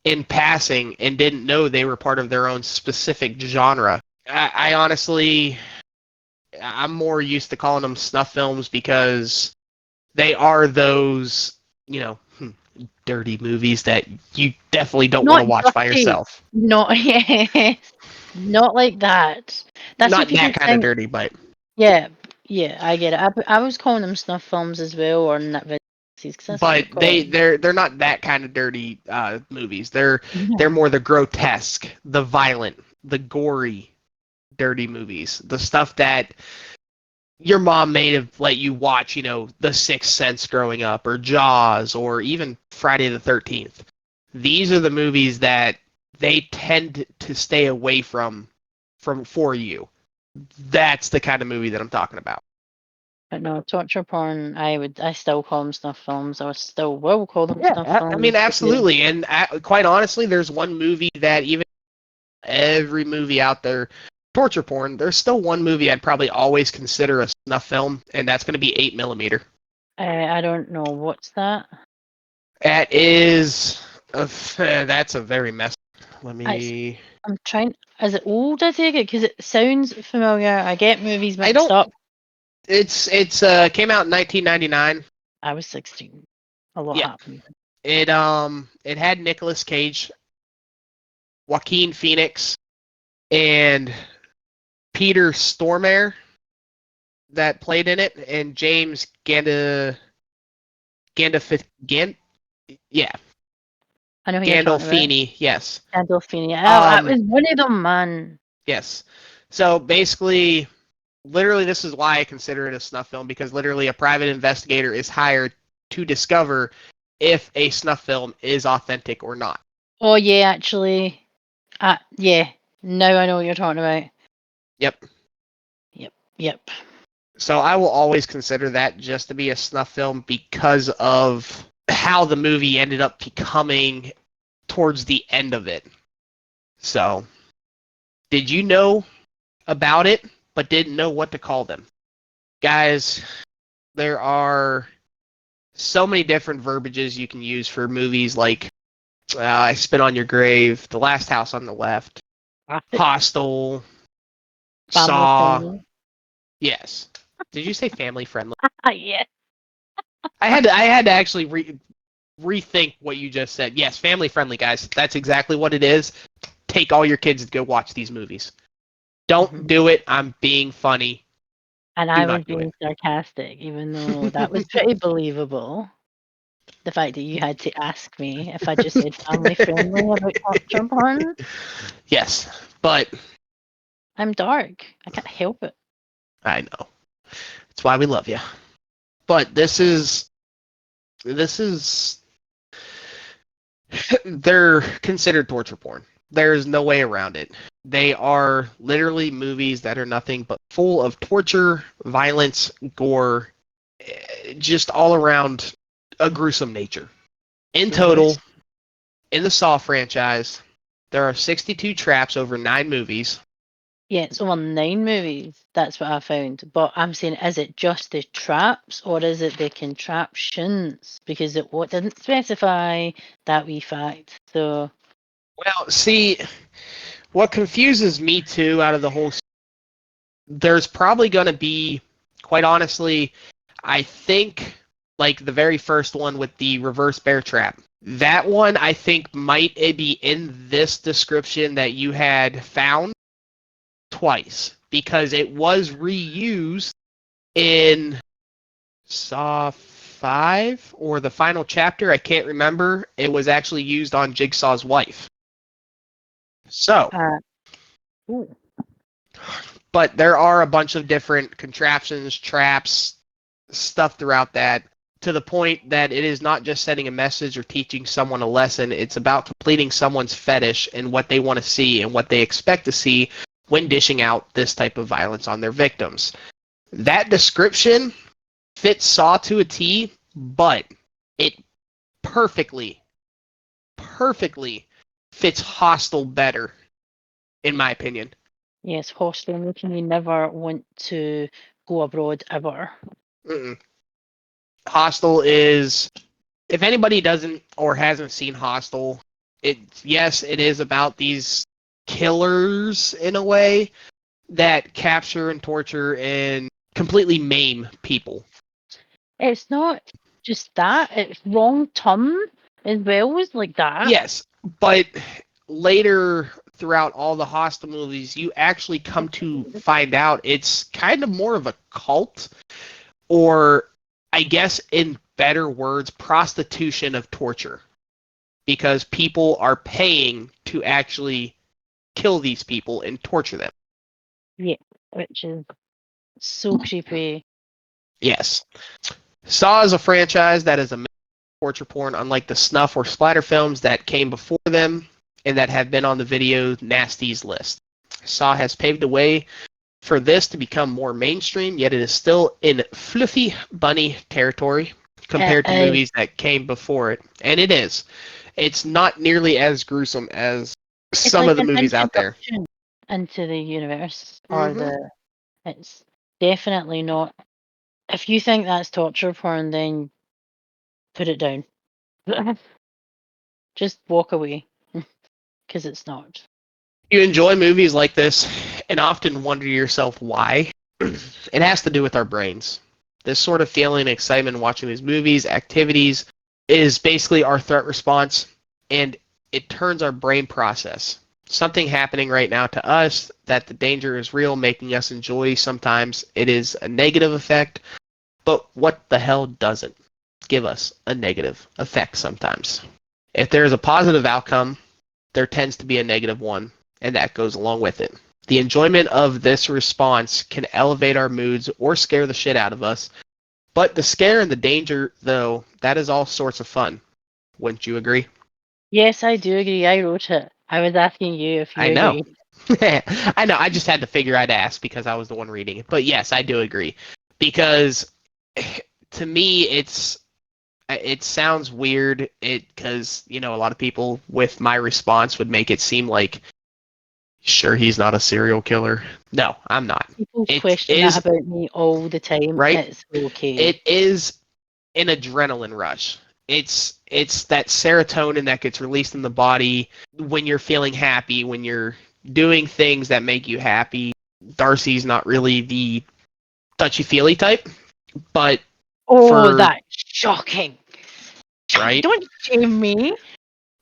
in passing and didn't know they were part of their own specific genre? I honestly, I'm more used to calling them snuff films because they are those, dirty movies that you definitely don't want to watch by yourself. Not yes, not like that. That's Not what people that kind of think. dirty, but Yeah, I get it. I was calling them snuff films as well, or nut videos, because that's what they're not that kind of dirty movies. They're more the grotesque, the violent, the gory, dirty movies. The stuff that your mom may have let you watch, The Sixth Sense growing up, or Jaws, or even Friday the 13th. These are the movies that they tend to stay away from for you. That's the kind of movie that I'm talking about. But no, torture porn, I still call them snuff films. I still will call them snuff films. I mean, absolutely. And quite honestly, there's one movie that even every movie out there, torture porn, there's still one movie I'd probably always consider a snuff film, and that's going to be 8mm. I don't know. What's that? That is... that's a very messy... Let me... I'm trying... Is it old, I take it? Because it sounds familiar. I get movies mixed up. It's came out in 1999. I was 16. A lot happened. It had Nicolas Cage, Joaquin Phoenix, and Peter Stormare that played in it, and James yeah. I know who you're talking about. Gandolfini, yes. Gandolfini. That was one of them, man. Yes. So basically, literally, this is why I consider it a snuff film, because literally a private investigator is hired to discover if a snuff film is authentic or not. Oh, yeah, actually. Yeah. Now I know what you're talking about. Yep. So I will always consider that just to be a snuff film because of how the movie ended up becoming towards the end of it. So, did you know about it, but didn't know what to call them? Guys, there are so many different verbiages you can use for movies like I Spit on Your Grave, The Last House on the Left, Hostel, Saw. Friendly. Yes. Did you say family friendly? Yeah. I had to actually rethink what you just said. Yes, family friendly, guys. That's exactly what it is. Take all your kids to go watch these movies. Don't do it. I'm being funny. And I was being sarcastic, even though that was pretty believable. The fact that you had to ask me if I just said family friendly about torture porn. Yes, but I'm dark. I can't help it. I know. That's why we love you. But this is they're considered torture porn. There's no way around it. They are literally movies that are nothing but full of torture, violence, gore, just all around a gruesome nature. In total, in the Saw franchise, there are 62 traps over 9 movies. Yeah, it's over 9 movies. That's what I found. But I'm saying, is it just the traps or is it the contraptions? Because it didn't specify that wee fact. So Well, see, what confuses me too out of the whole, there's probably going to be, quite honestly, I think like the very first one with the reverse bear trap. That one I think might be in this description that you had found twice because it was reused in Saw 5 or the final chapter. I can't remember. It was actually used on Jigsaw's wife. So, ooh. but there are a bunch of different contraptions, traps, stuff throughout that, to the point that it is not just sending a message or teaching someone a lesson. It's about completing someone's fetish and what they want to see and what they expect to see when dishing out this type of violence on their victims. That description fits Saw to a T, but it perfectly fits Hostel better, in my opinion. Yes, Hostel making me never want to go abroad ever. Mm-mm. Hostel is, if anybody doesn't or hasn't seen Hostel, yes, it is about these killers in a way that capture and torture and completely maim people. It's not just that, it's wrong term as well as like that. Yes, but later throughout all the Hostel movies, you actually come to find out it's kind of more of a cult, or I guess in better words, prostitution of torture. Because people are paying to actually kill these people and torture them. Yeah, which is so creepy. Yes. Saw is a franchise that is a torture porn, unlike the snuff or splatter films that came before them and that have been on the video nasties list. Saw has paved the way for this to become more mainstream, yet it is still in fluffy bunny territory compared to movies that came before it. And it is. It's not nearly as gruesome as some of the movies out there. Into the universe, or it's definitely not. If you think that's torture porn, then put it down. Just walk away, because it's not. You enjoy movies like this and often wonder to yourself why. It has to do with our brains. This sort of feeling and excitement watching these movies, activities, is basically our threat response, and it turns our brain process. Something happening right now to us that the danger is real, making us enjoy. Sometimes it is a negative effect, but what the hell doesn't give us a negative effect sometimes? If there is a positive outcome, there tends to be a negative one, and that goes along with it. The enjoyment of this response can elevate our moods or scare the shit out of us, but the scare and the danger, though, that is all sorts of fun. Wouldn't you agree? Yes, I do agree. I wrote it. I was asking you if you know. agree. I know. I just had to figure I'd ask because I was the one reading it. But yes, I do agree. Because to me, it sounds weird. Because a lot of people with my response would make it seem like, sure, he's not a serial killer. No, I'm not. People question that about me all the time. Right? It's okay. It is an adrenaline rush. It's that serotonin that gets released in the body when you're feeling happy, when you're doing things that make you happy. Darcy's not really the touchy-feely type, but that's shocking. Right? Don't shame me.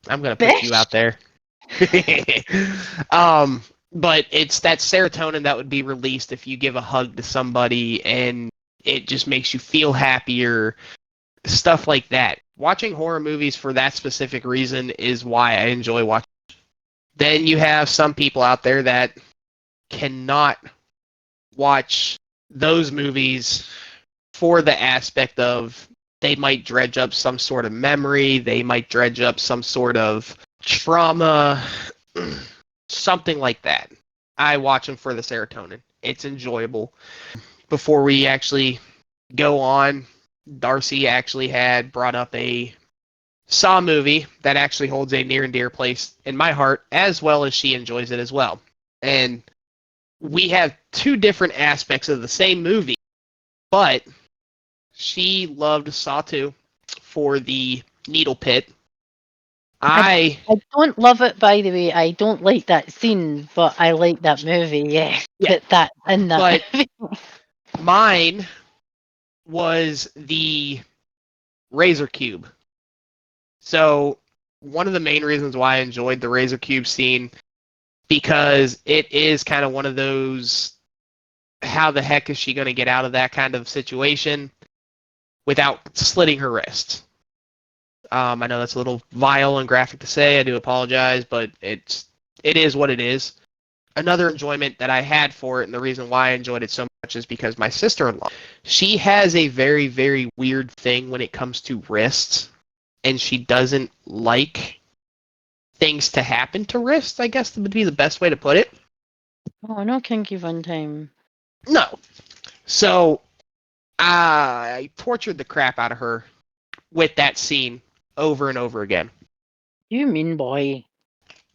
I'm gonna put you out there. But it's that serotonin that would be released if you give a hug to somebody, and it just makes you feel happier. Stuff like that. Watching horror movies for that specific reason is why I enjoy watching. Then you have some people out there that cannot watch those movies for the aspect of they might dredge up some sort of memory, they might dredge up some sort of trauma, something like that. I watch them for the serotonin. It's enjoyable. Before we actually go on, Darcy actually had brought up a Saw movie that actually holds a near and dear place in my heart, as well as she enjoys it as well. And we have two different aspects of the same movie, but she loved Saw 2 for the needle pit. I don't love it, by the way. I don't like that scene, but I like that movie. Yeah, Yeah. that in that But movie. mine was the Razor Cube. So one of the main reasons why I enjoyed the Razor Cube scene, because it is kind of one of those, how the heck is she going to get out of that kind of situation without slitting her wrists? I know that's a little vile and graphic to say. I do apologize, but it is what it is. Another enjoyment that I had for it, and the reason why I enjoyed it so much, is because my sister-in-law, she has a very, very weird thing when it comes to wrists, and she doesn't like things to happen to wrists, I guess would be the best way to put it. Oh, no kinky fun time. No. So I tortured the crap out of her with that scene over and over again. You mean boy.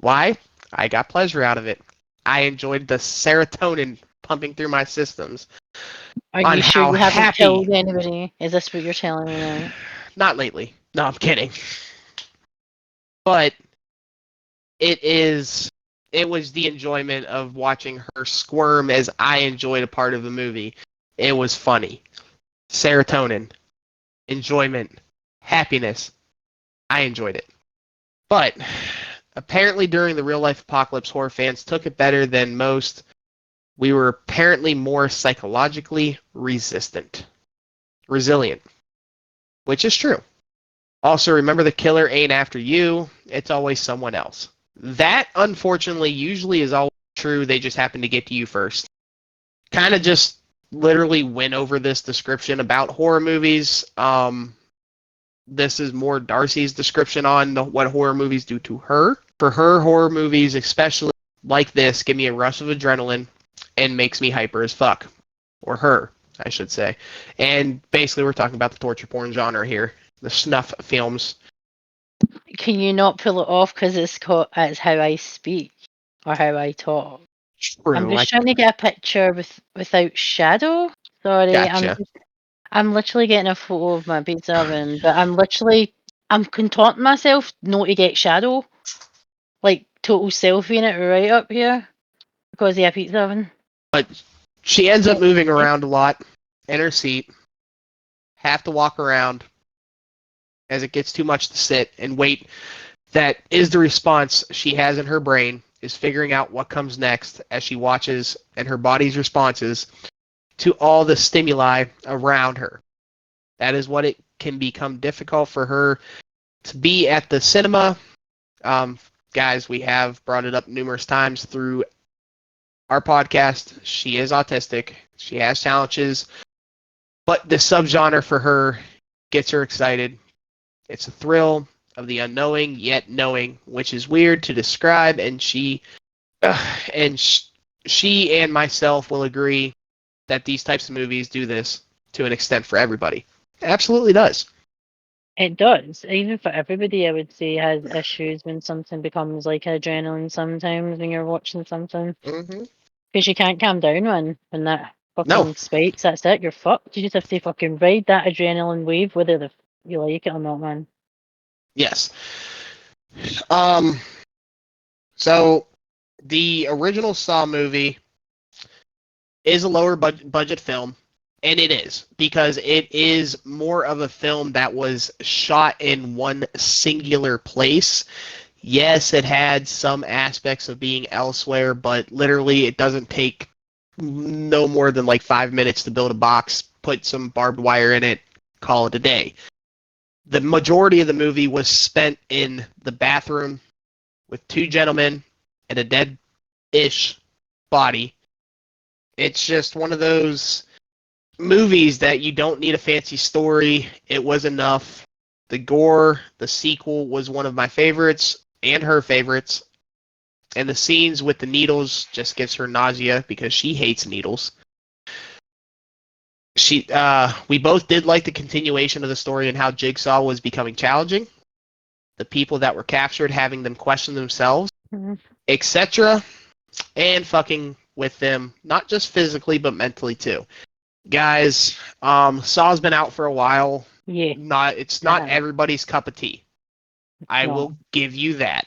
Why? I got pleasure out of it. I enjoyed the serotonin pumping through my systems. Are On you sure how you haven't happy. killed anybody? Is this what you're telling me now? Not lately. No, I'm kidding. But it was the enjoyment of watching her squirm as I enjoyed a part of the movie. It was funny. Serotonin, enjoyment, happiness. I enjoyed it. But apparently during the real life apocalypse, horror fans took it better than most. We were apparently more psychologically resilient, which is true. Also, remember the killer ain't after you, it's always someone else. That, unfortunately, usually is always true. They just happen to get to you first. Kind of just literally went over this description about horror movies. This is more Darcy's description on what horror movies do to her. For her, horror movies, especially like this, give me a rush of adrenaline and makes me hyper as fuck. Or her, I should say. And basically, we're talking about the torture porn genre here. The snuff films. Can you not pull it off because it's how I speak or how I talk? True. I'm just trying to get a picture without shadow. Sorry, Gotcha. I'm literally getting a photo of my pizza oven, but I'm contorting myself not to get shadow, like total selfie in it right up here because of a pizza oven. But she ends up moving around a lot in her seat. Have to walk around as it gets too much to sit and wait. That is the response she has in her brain, is figuring out what comes next as she watches and her body's responses to all the stimuli around her. That is what it can become difficult for her to be at the cinema. Guys, we have brought it up numerous times through our podcast. She is autistic. She has challenges. But the subgenre for her gets her excited. It's a thrill of the unknowing, yet knowing, which is weird to describe, and she and myself will agree that these types of movies do this to an extent for everybody. It absolutely does. It does. Even for everybody, I would say, has issues when something becomes like adrenaline sometimes when you're watching something. Mm-hmm. Because you can't calm down when that No. fucking spikes. That's it. You're fucked. You just have to fucking ride that adrenaline wave, whether you like it or not, man. Yes. So the original Saw movie is a lower budget film, and it is because it is more of a film that was shot in one singular place. Yes, it had some aspects of being elsewhere, but literally it doesn't take no more than like 5 minutes to build a box, put some barbed wire in it, call it a day. The majority of the movie was spent in the bathroom with two gentlemen and a dead-ish body. It's just one of those movies that you don't need a fancy story. It was enough. The Gore, the sequel, was one of my favorites and her favorites. And the scenes with the needles just gives her nausea because she hates needles. We both did like the continuation of the story and how Jigsaw was becoming challenging. The people that were captured, having them question themselves, etc. And fucking with them, not just physically but mentally too. Guys, Saw's been out for a while. Yeah. It's not everybody's cup of tea. I will give you that.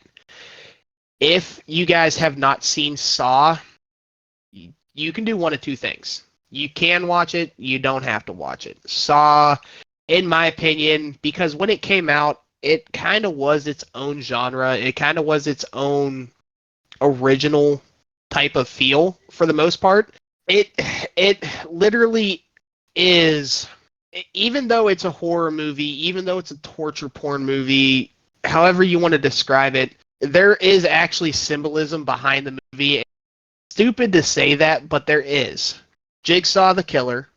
If you guys have not seen Saw, you can do one of two things. You can watch it, you don't have to watch it. Saw, in my opinion, because when it came out, it kind of was its own genre. It kind of was its own original type of feel for the most part. It literally is, even though it's a horror movie, even though it's a torture porn movie, however you want to describe it, there is actually symbolism behind the movie. It's stupid to say that, but there is. Jigsaw the Killer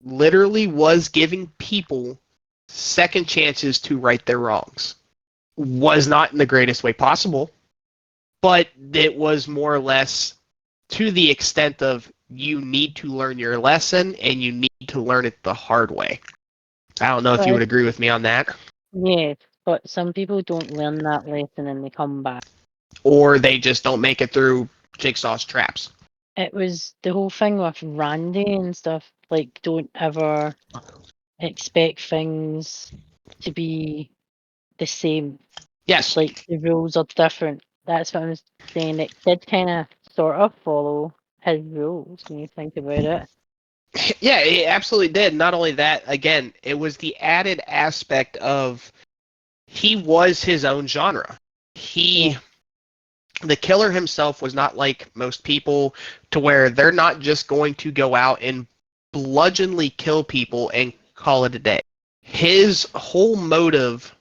literally was giving people second chances to right their wrongs. Was not in the greatest way possible, but it was more or less to the extent of you need to learn your lesson and you need to learn it the hard way. I don't know if you would agree with me on that. Yeah, but some people don't learn that lesson and they come back. Or they just don't make it through Jigsaw's traps. It was the whole thing with Randy and stuff. Like, don't ever expect things to be the same. Yes. Like, the rules are different. That's what I was saying. It did kind of sort of follow his rules when you think about it. Yeah, it absolutely did. Not only that, again, it was the added aspect of he was his own genre. The killer himself was not like most people to where they're not just going to go out and bludgeonly kill people and call it a day. His whole motive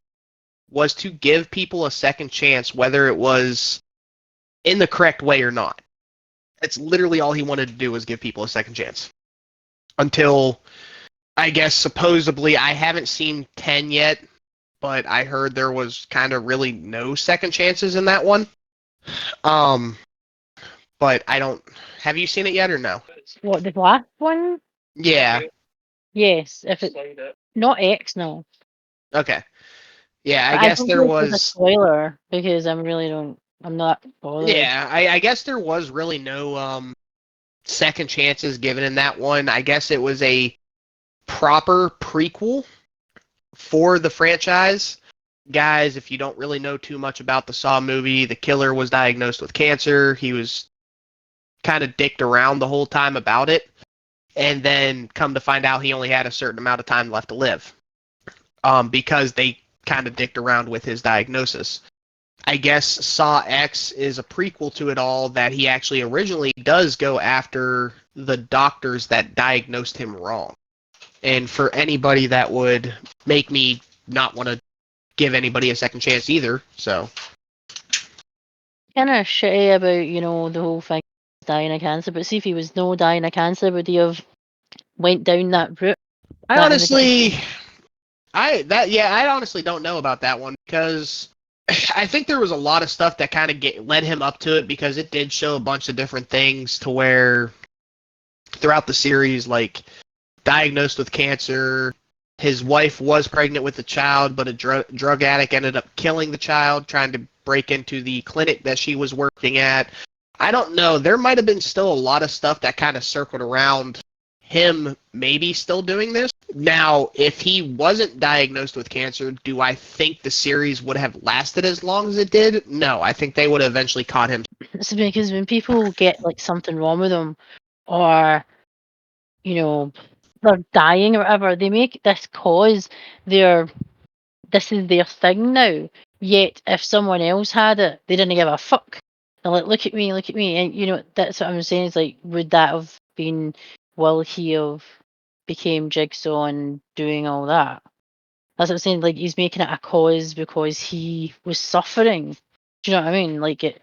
was to give people a second chance, whether it was in the correct way or not. That's literally all he wanted to do, was give people a second chance. Until, I guess, supposedly, I haven't seen 10 yet, but I heard there was kind of really no second chances in that one. But I don't. Have you seen it yet or no? What, the last one? Yeah. Yes. If it's not X, no. Okay. Yeah, I But guess don't there know if it's a was. spoiler because I'm not bothered. Yeah, I guess there was really no second chances given in that one. I guess it was a proper prequel for the franchise. Guys, if you don't really know too much about the Saw movie, the killer was diagnosed with cancer. He was kind of dicked around the whole time about it. And then come to find out he only had a certain amount of time left to live. Because they kind of dicked around with his diagnosis. I guess Saw X is a prequel to it all, that he actually originally does go after the doctors that diagnosed him wrong. And for anybody that would make me not want to give anybody a second chance either, so. Kind of shitty about, the whole thing dying of cancer, but see if he was no dying of cancer, would he have went down that route? I honestly don't know about that one, because I think there was a lot of stuff that kind of led him up to it, because it did show a bunch of different things to where throughout the series, like diagnosed with cancer, his wife was pregnant with a child, but a drug addict ended up killing the child, trying to break into the clinic that she was working at. I don't know. There might have been still a lot of stuff that kind of circled around him maybe still doing this. Now, if he wasn't diagnosed with cancer, do I think the series would have lasted as long as it did? No, I think they would have eventually caught him. It's because when people get like something wrong with them, or they're dying or whatever, they make this cause this is their thing now. Yet if someone else had it, they didn't give a fuck. They're like, look at me, and that's what I'm saying. Is like, would that have been? Will he have became Jigsaw and doing all that? That's what I'm saying. Like, he's making it a cause because he was suffering. Do you know what I mean? Like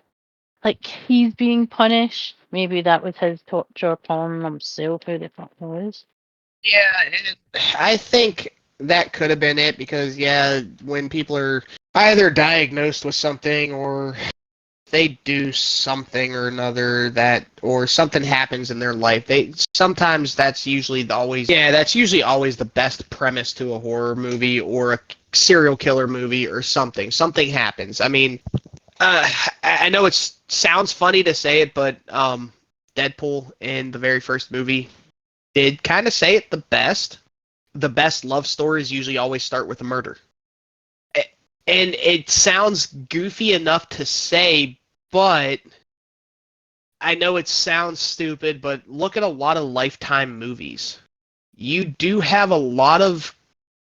he's being punished. Maybe that was his torture upon himself. Who the fuck knows? Yeah, I think that could have been it, because, yeah, when people are either diagnosed with something or they do something or another or something happens in their life, sometimes that's usually always the best premise to a horror movie or a serial killer movie or something. Something happens. I mean, I know it sounds funny to say it, but Deadpool in the very first movie did kind of say it the best. The best love stories usually always start with a murder. And it sounds goofy enough to say, but I know it sounds stupid, but look at a lot of Lifetime movies. You do have a lot of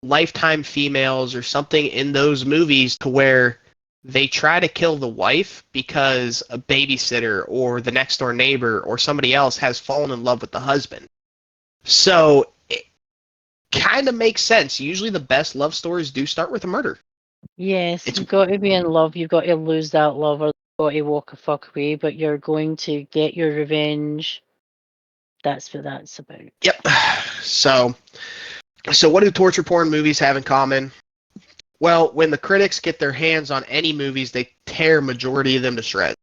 Lifetime females or something in those movies to where they try to kill the wife because a babysitter or the next door neighbor or somebody else has fallen in love with the husband. So it kind of makes sense. Usually the best love stories do start with a murder. Yes, It's you've got to be in love. You've got to lose that love, or you've got to walk a fuck away. But you're going to get your revenge. That's what that's about. Yep. So what do torture porn movies have in common? Well, when the critics get their hands on any movies, they tear majority of them to shreds.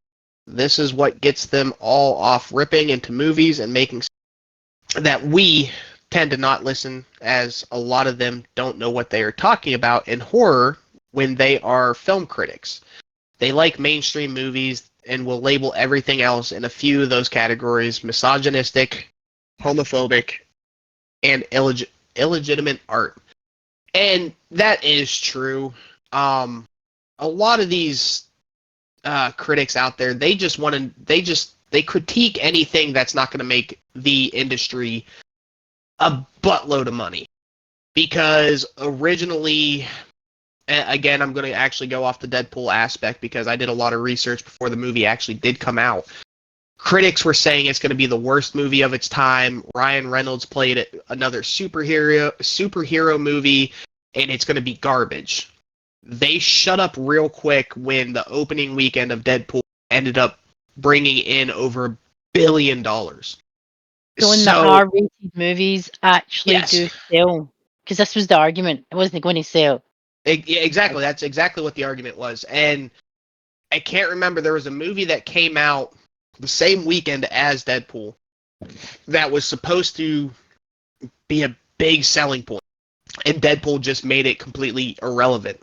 This is what gets them all off ripping into movies and making that we tend to not listen, as a lot of them don't know what they are talking about in horror when they are film critics. They like mainstream movies and will label everything else in a few of those categories: misogynistic, homophobic, and illegitimate art. And that is true. A lot of these critics out there, they critique anything that's not going to make the industry a buttload of money. Because originally, again, I'm going to actually go off the Deadpool aspect because I did a lot of research before the movie actually did come out. Critics were saying it's going to be the worst movie of its time. Ryan Reynolds played another superhero movie, and it's going to be garbage. They shut up real quick when the opening weekend of Deadpool ended up bringing in over $1 billion. So when the R-rated movies actually Yes, do sell, because this was the argument, it wasn't going to sell. exactly. That's exactly what the argument was. And I can't remember, there was a movie that came out the same weekend as Deadpool that was supposed to be a big selling point, and Deadpool just made it completely irrelevant.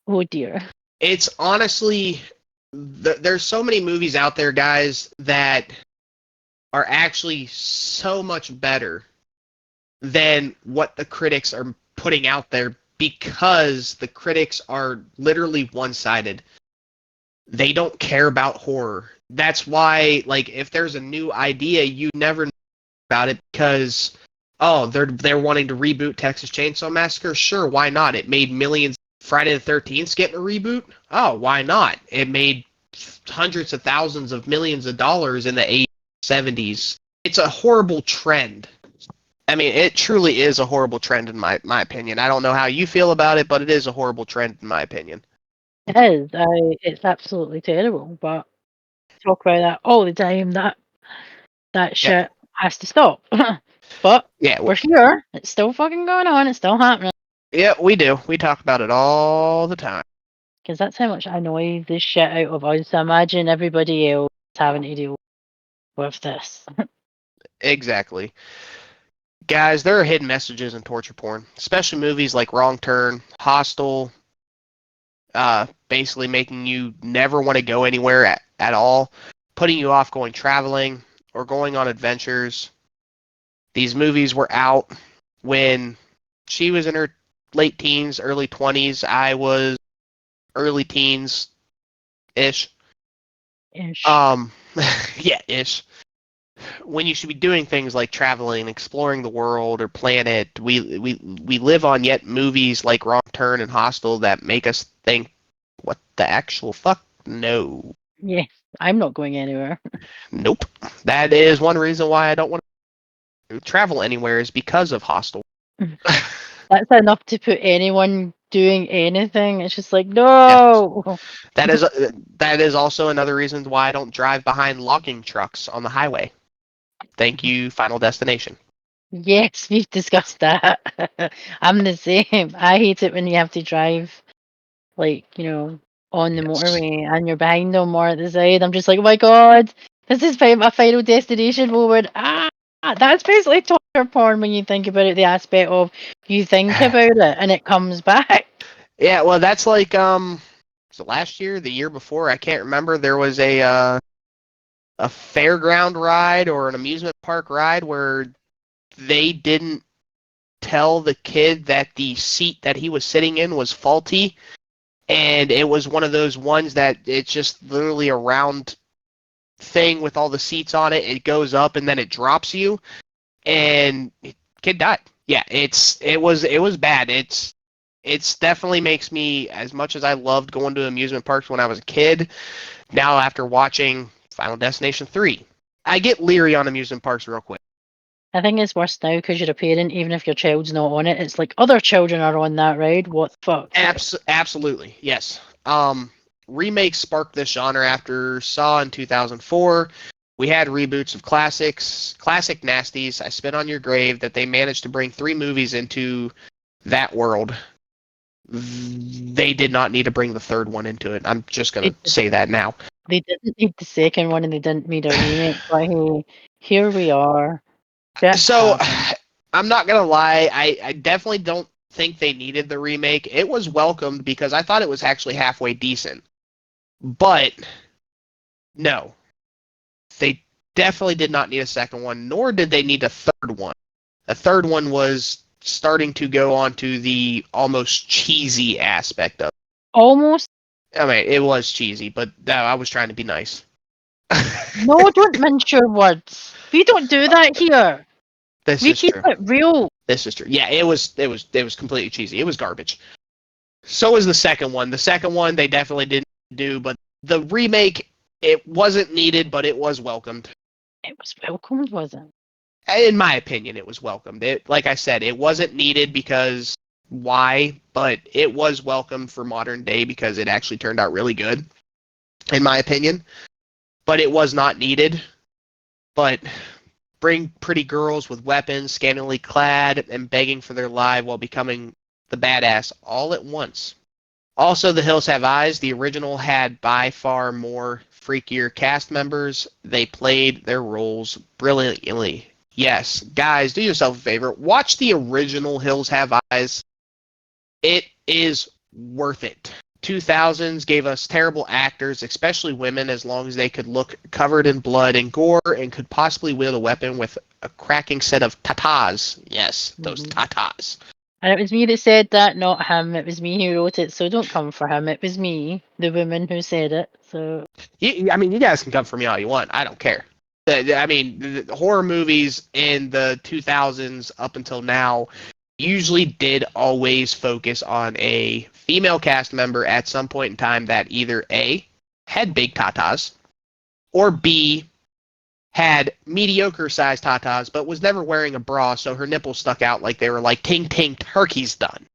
Oh dear. It's honestly, there's so many movies out there, guys, that are actually so much better than what the critics are putting out there, because the critics are literally one-sided. They don't care about horror. That's why, like, if there's a new idea, you never know about it because, oh, they're wanting to reboot Texas Chainsaw Massacre. Sure, why not? It made millions. Friday the 13th getting a reboot. Oh, why not? It made hundreds of thousands of millions of dollars in the 80s, 70s. It's a horrible trend. I mean, it truly is a horrible trend in my opinion. I don't know how you feel about it, but it is a horrible trend in my opinion. It is. It's absolutely terrible, but talk about that all the time. That shit has to stop. But Yeah, we're here. It's still fucking going on. It's still happening. yeah, we do. We talk about it all the time. Because that's how much I annoy the shit out of us. So imagine everybody else having to deal with this. Exactly. Guys, there are hidden messages in torture porn, especially movies like Wrong Turn, Hostel, basically making you never want to go anywhere at all, putting you off going traveling or going on adventures. These movies were out when she was in her late teens, early 20s. I was early teens-ish. Ish. Yeah, ish. When you should be doing things like traveling, exploring the world or planet, we live on yet movies like Wrong Turn and Hostel that make us think, what the actual fuck? No. Yes, I'm not going anywhere. Nope. That is one reason why I don't want to travel anywhere, is because of Hostel. That's enough to put anyone doing anything. It's just like, Yes. no. That is also another reason why I don't drive behind logging trucks on the highway. Thank you, Final Destination. Yes, we've discussed that. I'm the same. I hate it when you have to drive, like, on the Yes. motorway and you're behind them or at the side. I'm just like, oh my god, this is my final destination moment. That's basically torture porn when you think about it. The aspect of you think about it and it comes back. Yeah, well, that's like so last year, the year before, I can't remember. There was a a fairground ride or an amusement park ride where they didn't tell the kid that the seat that he was sitting in was faulty, and it was one of those ones that it's just literally a round thing with all the seats on it. It goes up and then it drops you, and kid died. Yeah, it was bad. It's definitely makes me, as much as I loved going to amusement parks when I was a kid, now after watching Final Destination 3, I get leery on amusement parks real quick. I think it's worse now because you're a parent, even if your child's not on it. It's like other children are on that ride. What the fuck? Absolutely, yes. Remakes sparked this genre after Saw in 2004. We had reboots of classic nasties. I Spit on Your Grave, that they managed to bring 3 movies into that world. They did not need to bring the third one into it. I'm just going to say that now. They didn't need the second one and they didn't need a remake. But hey, here we are. So, I'm not going to lie. I definitely don't think they needed the remake. It was welcomed because I thought it was actually halfway decent. But, no. They definitely did not need a second one, nor did they need a third one. A third one was starting to go on to the almost cheesy aspect of it. Almost? I mean, it was cheesy, but I was trying to be nice. No, don't mince your words. We don't do that here. We keep it real. This is true. Yeah, it was completely cheesy. It was garbage. So was the second one. The second one they definitely didn't do, but the remake, it wasn't needed, but it was welcomed. It was welcomed, wasn't it? In my opinion, it was welcomed. Like I said, it wasn't needed because why, but it was welcomed for modern day because it actually turned out really good, in my opinion. But it was not needed. But bring pretty girls with weapons, scantily clad, and begging for their life while becoming the badass all at once. Also, The Hills Have Eyes, the original, had by far more freakier cast members. They played their roles brilliantly. Yes, guys, do yourself a favor. Watch the original Hills Have Eyes. It is worth it. 2000s gave us terrible actors, especially women, as long as they could look covered in blood and gore and could possibly wield a weapon with a cracking set of tatas. Yes, those tatas. And it was me that said that, not him. It was me who wrote it, so don't come for him. It was me, the woman who said it. So I mean, you guys can come for me all you want. I don't care. I mean, the horror movies in the 2000s up until now usually did always focus on a female cast member at some point in time that either A, had big tatas, or B, had mediocre sized tatas but was never wearing a bra, so her nipples stuck out like they were like ting ting turkey's done.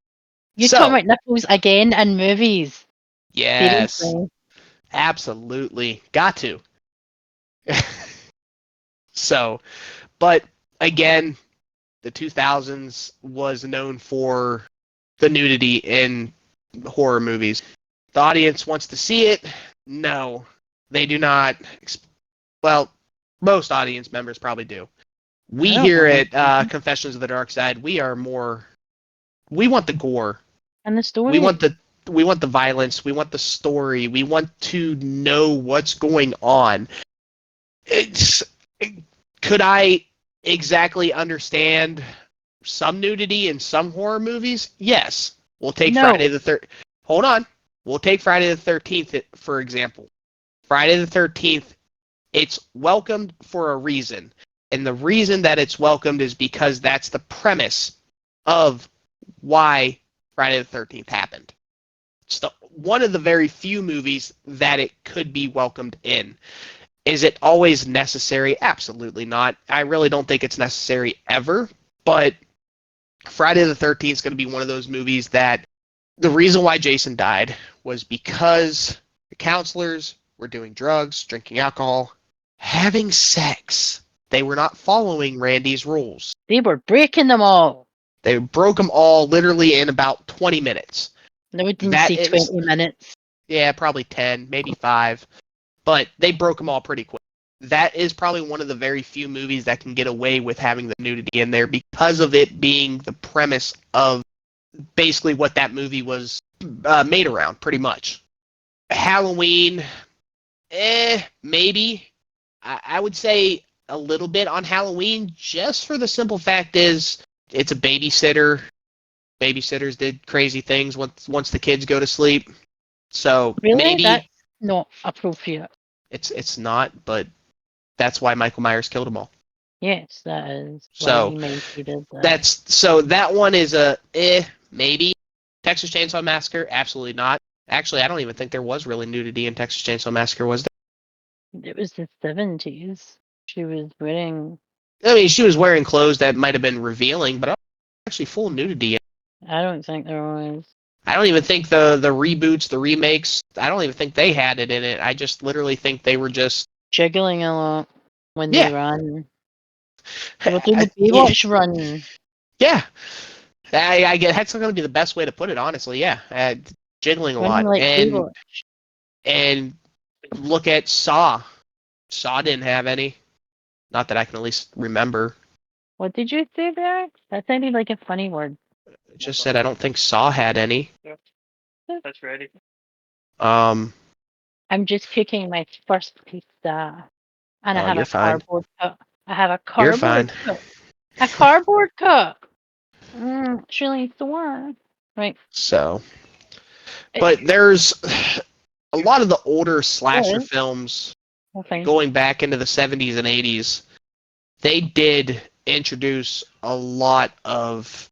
You're talking about nipples again in movies. Yes. Seriously. Absolutely. Got to. So, but again, the 2000s was known for the nudity in horror movies. The audience wants to see it? No, they do not. Well, most audience members probably do. We here at Confessions of the Darkside, we want the gore. And the story. We want the violence. We want the story. We want to know what's going on. Could I exactly understand some nudity in some horror movies? Yes. We'll take Friday the 13th. Hold on. We'll take Friday the 13th, for example. Friday the 13th, it's welcomed for a reason. And the reason that it's welcomed is because that's the premise of why Friday the 13th happened. It's one of the very few movies that it could be welcomed in. Is it always necessary? Absolutely not. I really don't think it's necessary ever. But Friday the 13th is going to be one of those movies that the reason why Jason died was because the counselors were doing drugs, drinking alcohol, having sex. They were not following Randy's rules. They were breaking them all. They broke them all literally in about 20 minutes. No, we didn't see 20 minutes. Yeah, probably 10, maybe 5. But they broke them all pretty quick. That is probably one of the very few movies that can get away with having the nudity in there because of it being the premise of basically what that movie was made around, pretty much. Halloween, maybe. I would say a little bit on Halloween, just for the simple fact is it's a babysitter. Babysitters did crazy things once the kids go to sleep. So Really? maybe That's not appropriate. it's not, but that's why Michael Myers killed them all. Yes, that is why So he meant he did that. that one is a maybe. Texas Chainsaw Massacre, absolutely not. Actually, I don't even think there was really nudity in Texas Chainsaw Massacre, was there? It was the 70s. She was wearing. I mean, she was wearing clothes that might have been revealing, but actually full nudity. I don't think there was. I don't even think the reboots, the remakes, I don't even think they had it in it. I just literally think they were just Jiggling a lot when they yeah, ran. They were doing the yeah, Baywatch run. yeah. I get that's going to be the best way to put it, honestly. Yeah, jiggling a Running lot, like Baywatch. and look at Saw. Saw didn't have any, not that I can at least remember. What did you say there? That sounded like a funny word. It just said I don't think Saw had any. That's ready. Um, I'm just cooking my first pizza. And I oh, have you're a fine. cardboard cup. I have a You're cardboard fine. cup. A cardboard cup. It's really sore. Right. So, but there's a lot of the older slasher Good. films Okay. going back into the 70s and 80s. They did introduce a lot of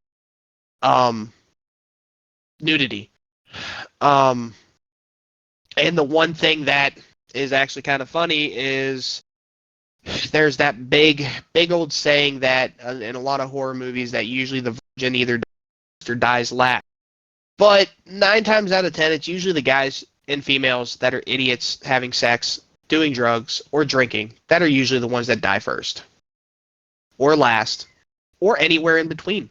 nudity. And the one thing that is actually kind of funny is there's that big old saying that in a lot of horror movies that usually the virgin either dies or dies last. But 9 times out of 10, it's usually the guys and females that are idiots having sex, doing drugs, or drinking that are usually the ones that die first. Or last. Or anywhere in between.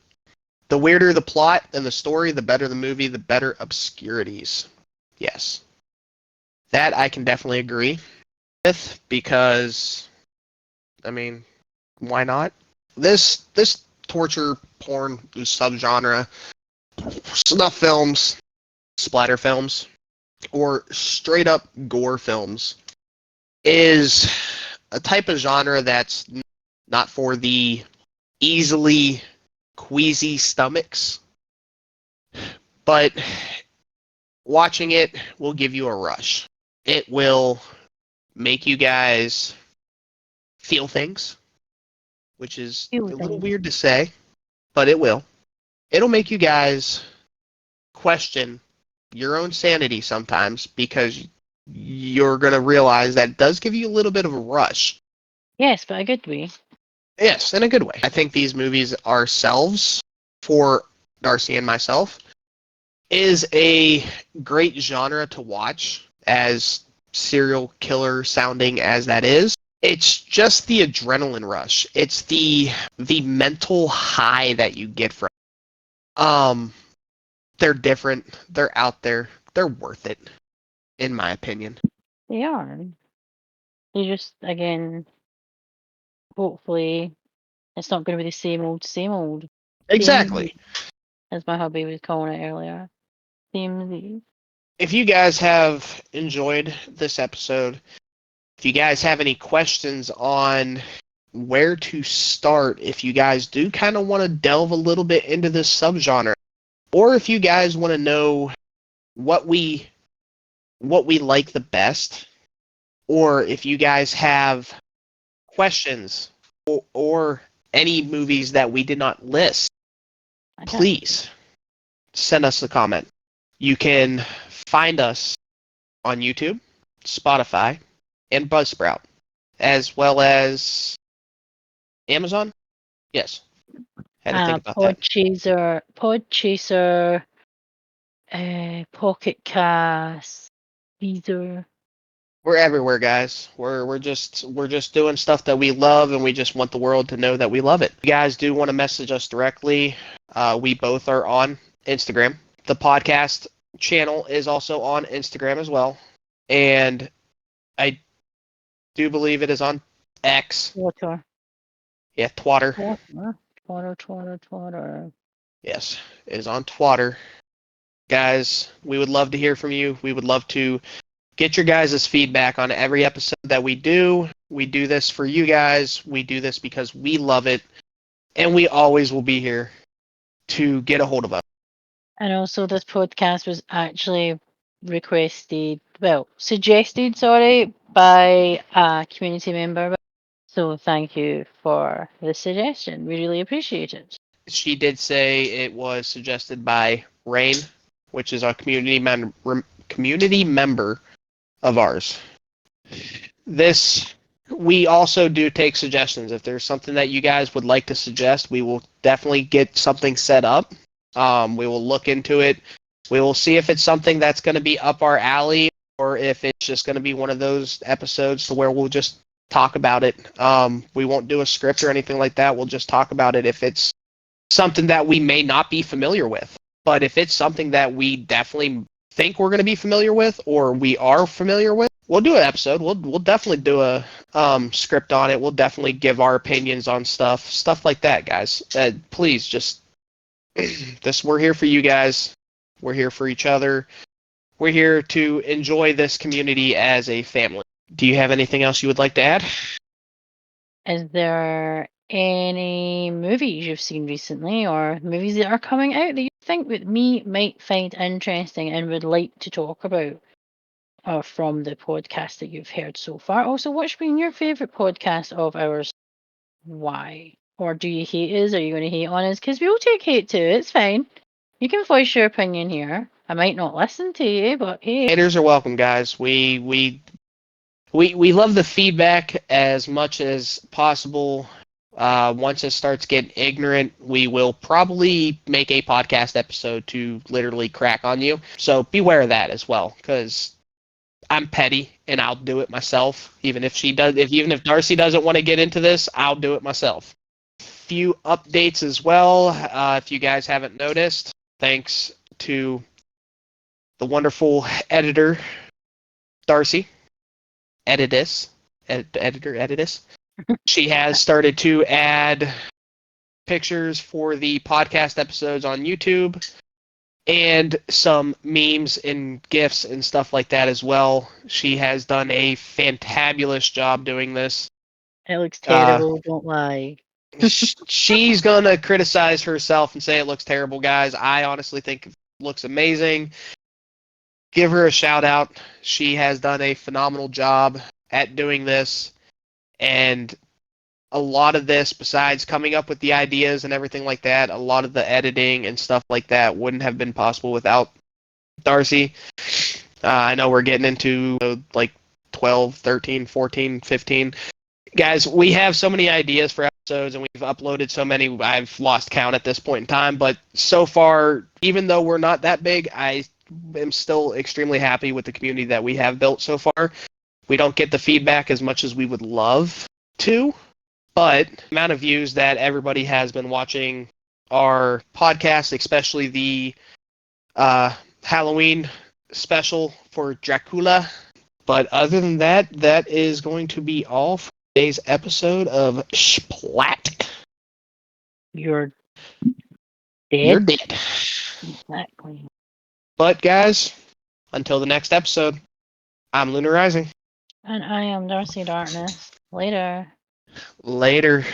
The weirder the plot and the story, the better the movie, the better obscurities. Yes. That I can definitely agree with because, I mean, why not? This torture porn subgenre, snuff films, splatter films, or straight up gore films is a type of genre that's not for the easily queasy stomachs, but watching it will give you a rush. It will make you guys feel things, which is a little weird to say, but it will. It'll make you guys question your own sanity sometimes because you're going to realize that it does give you a little bit of a rush. Yes, but a good way. Yes, in a good way. I think these movies ourselves, for Darcy and myself, is a great genre to watch, as serial killer sounding as that is. It's just the adrenaline rush. It's the mental high that you get from it. They're different. They're out there. They're worth it, in my opinion. They are. They just, again, hopefully, it's not going to be the same old, same old. Exactly. As my hubby was calling it earlier. Samesies. If you guys have enjoyed this episode, if you guys have any questions on where to start, if you guys do kind of want to delve a little bit into this subgenre, or if you guys want to know what we like the best, or if you guys have questions or any movies that we did not list, please send us a comment. You can find us on YouTube, Spotify, and Buzzsprout, as well as Amazon. Yes, had to think about that. Podchaser, Pocket Cast, Deezer. We're everywhere, guys. We're just doing stuff that we love, and we just want the world to know that we love it. If you guys do want to message us directly, we both are on Instagram. The podcast channel is also on Instagram as well, and I do believe it is on X. Twitter. Yeah, Twatter. Twatter. Yes, it is on Twatter. Guys, we would love to hear from you. We would love to get your guys' feedback on every episode that we do. We do this for you guys. We do this because we love it. And we always will be here to get a hold of us. And also, this podcast was actually suggested, by a community member. So thank you for the suggestion. We really appreciate it. She did say it was suggested by Rayne, which is a community member of ours. We also do take suggestions. If there's something that you guys would like to suggest, we will definitely get something set up. We will look into it. We will see if it's something that's going to be up our alley, or if it's just going to be one of those episodes to where we'll just talk about it. We won't do a script or anything like that. We'll just talk about it if it's something that we may not be familiar with. But if it's something that we definitely think we're going to be familiar with, or we are familiar with, we'll do an episode. We'll definitely do a script on it. We'll definitely give our opinions on stuff like that, guys. Please, just we're here for you guys. We're here for each other. We're here to enjoy this community as a family. Do you have anything else you would like to add? Is there any movies you've seen recently, or movies that are coming out that you think that me might find interesting and would like to talk about from the podcast that you've heard so far? Also, what's been your favourite podcast of ours? Why? Or do you hate us? Are you going to hate on us? Because we'll take hate too. It's fine. You can voice your opinion here. I might not listen to you, but hey. Haters are welcome, guys. We love the feedback as much as possible. Once it starts getting ignorant, we will probably make a podcast episode to literally crack on you. So beware of that as well, because I'm petty and I'll do it myself. Even if Darcy doesn't want to get into this, I'll do it myself. Few updates as well. If you guys haven't noticed, thanks to the wonderful editor, Darcy, editor. She has started to add pictures for the podcast episodes on YouTube and some memes and GIFs and stuff like that as well. She has done a fantabulous job doing this. It looks terrible, don't lie. She's going to criticize herself and say it looks terrible, guys. I honestly think it looks amazing. Give her a shout out. She has done a phenomenal job at doing this. And a lot of this, besides coming up with the ideas and everything like that, a lot of the editing and stuff like that wouldn't have been possible without Darcy. I know we're getting into like 12, 13, 14, 15. Guys, we have so many ideas for episodes and we've uploaded so many, I've lost count at this point in time. But so far, even though we're not that big, I am still extremely happy with the community that we have built so far. We don't get the feedback as much as we would love to, but the amount of views that everybody has been watching our podcast, especially the Halloween special for Dracula. But other than that, that is going to be all for today's episode of Splat. You're dead. You're dead. Exactly. But guys, until the next episode, I'm Lunar Rising. And I am Darcy Darkness. Later. Later.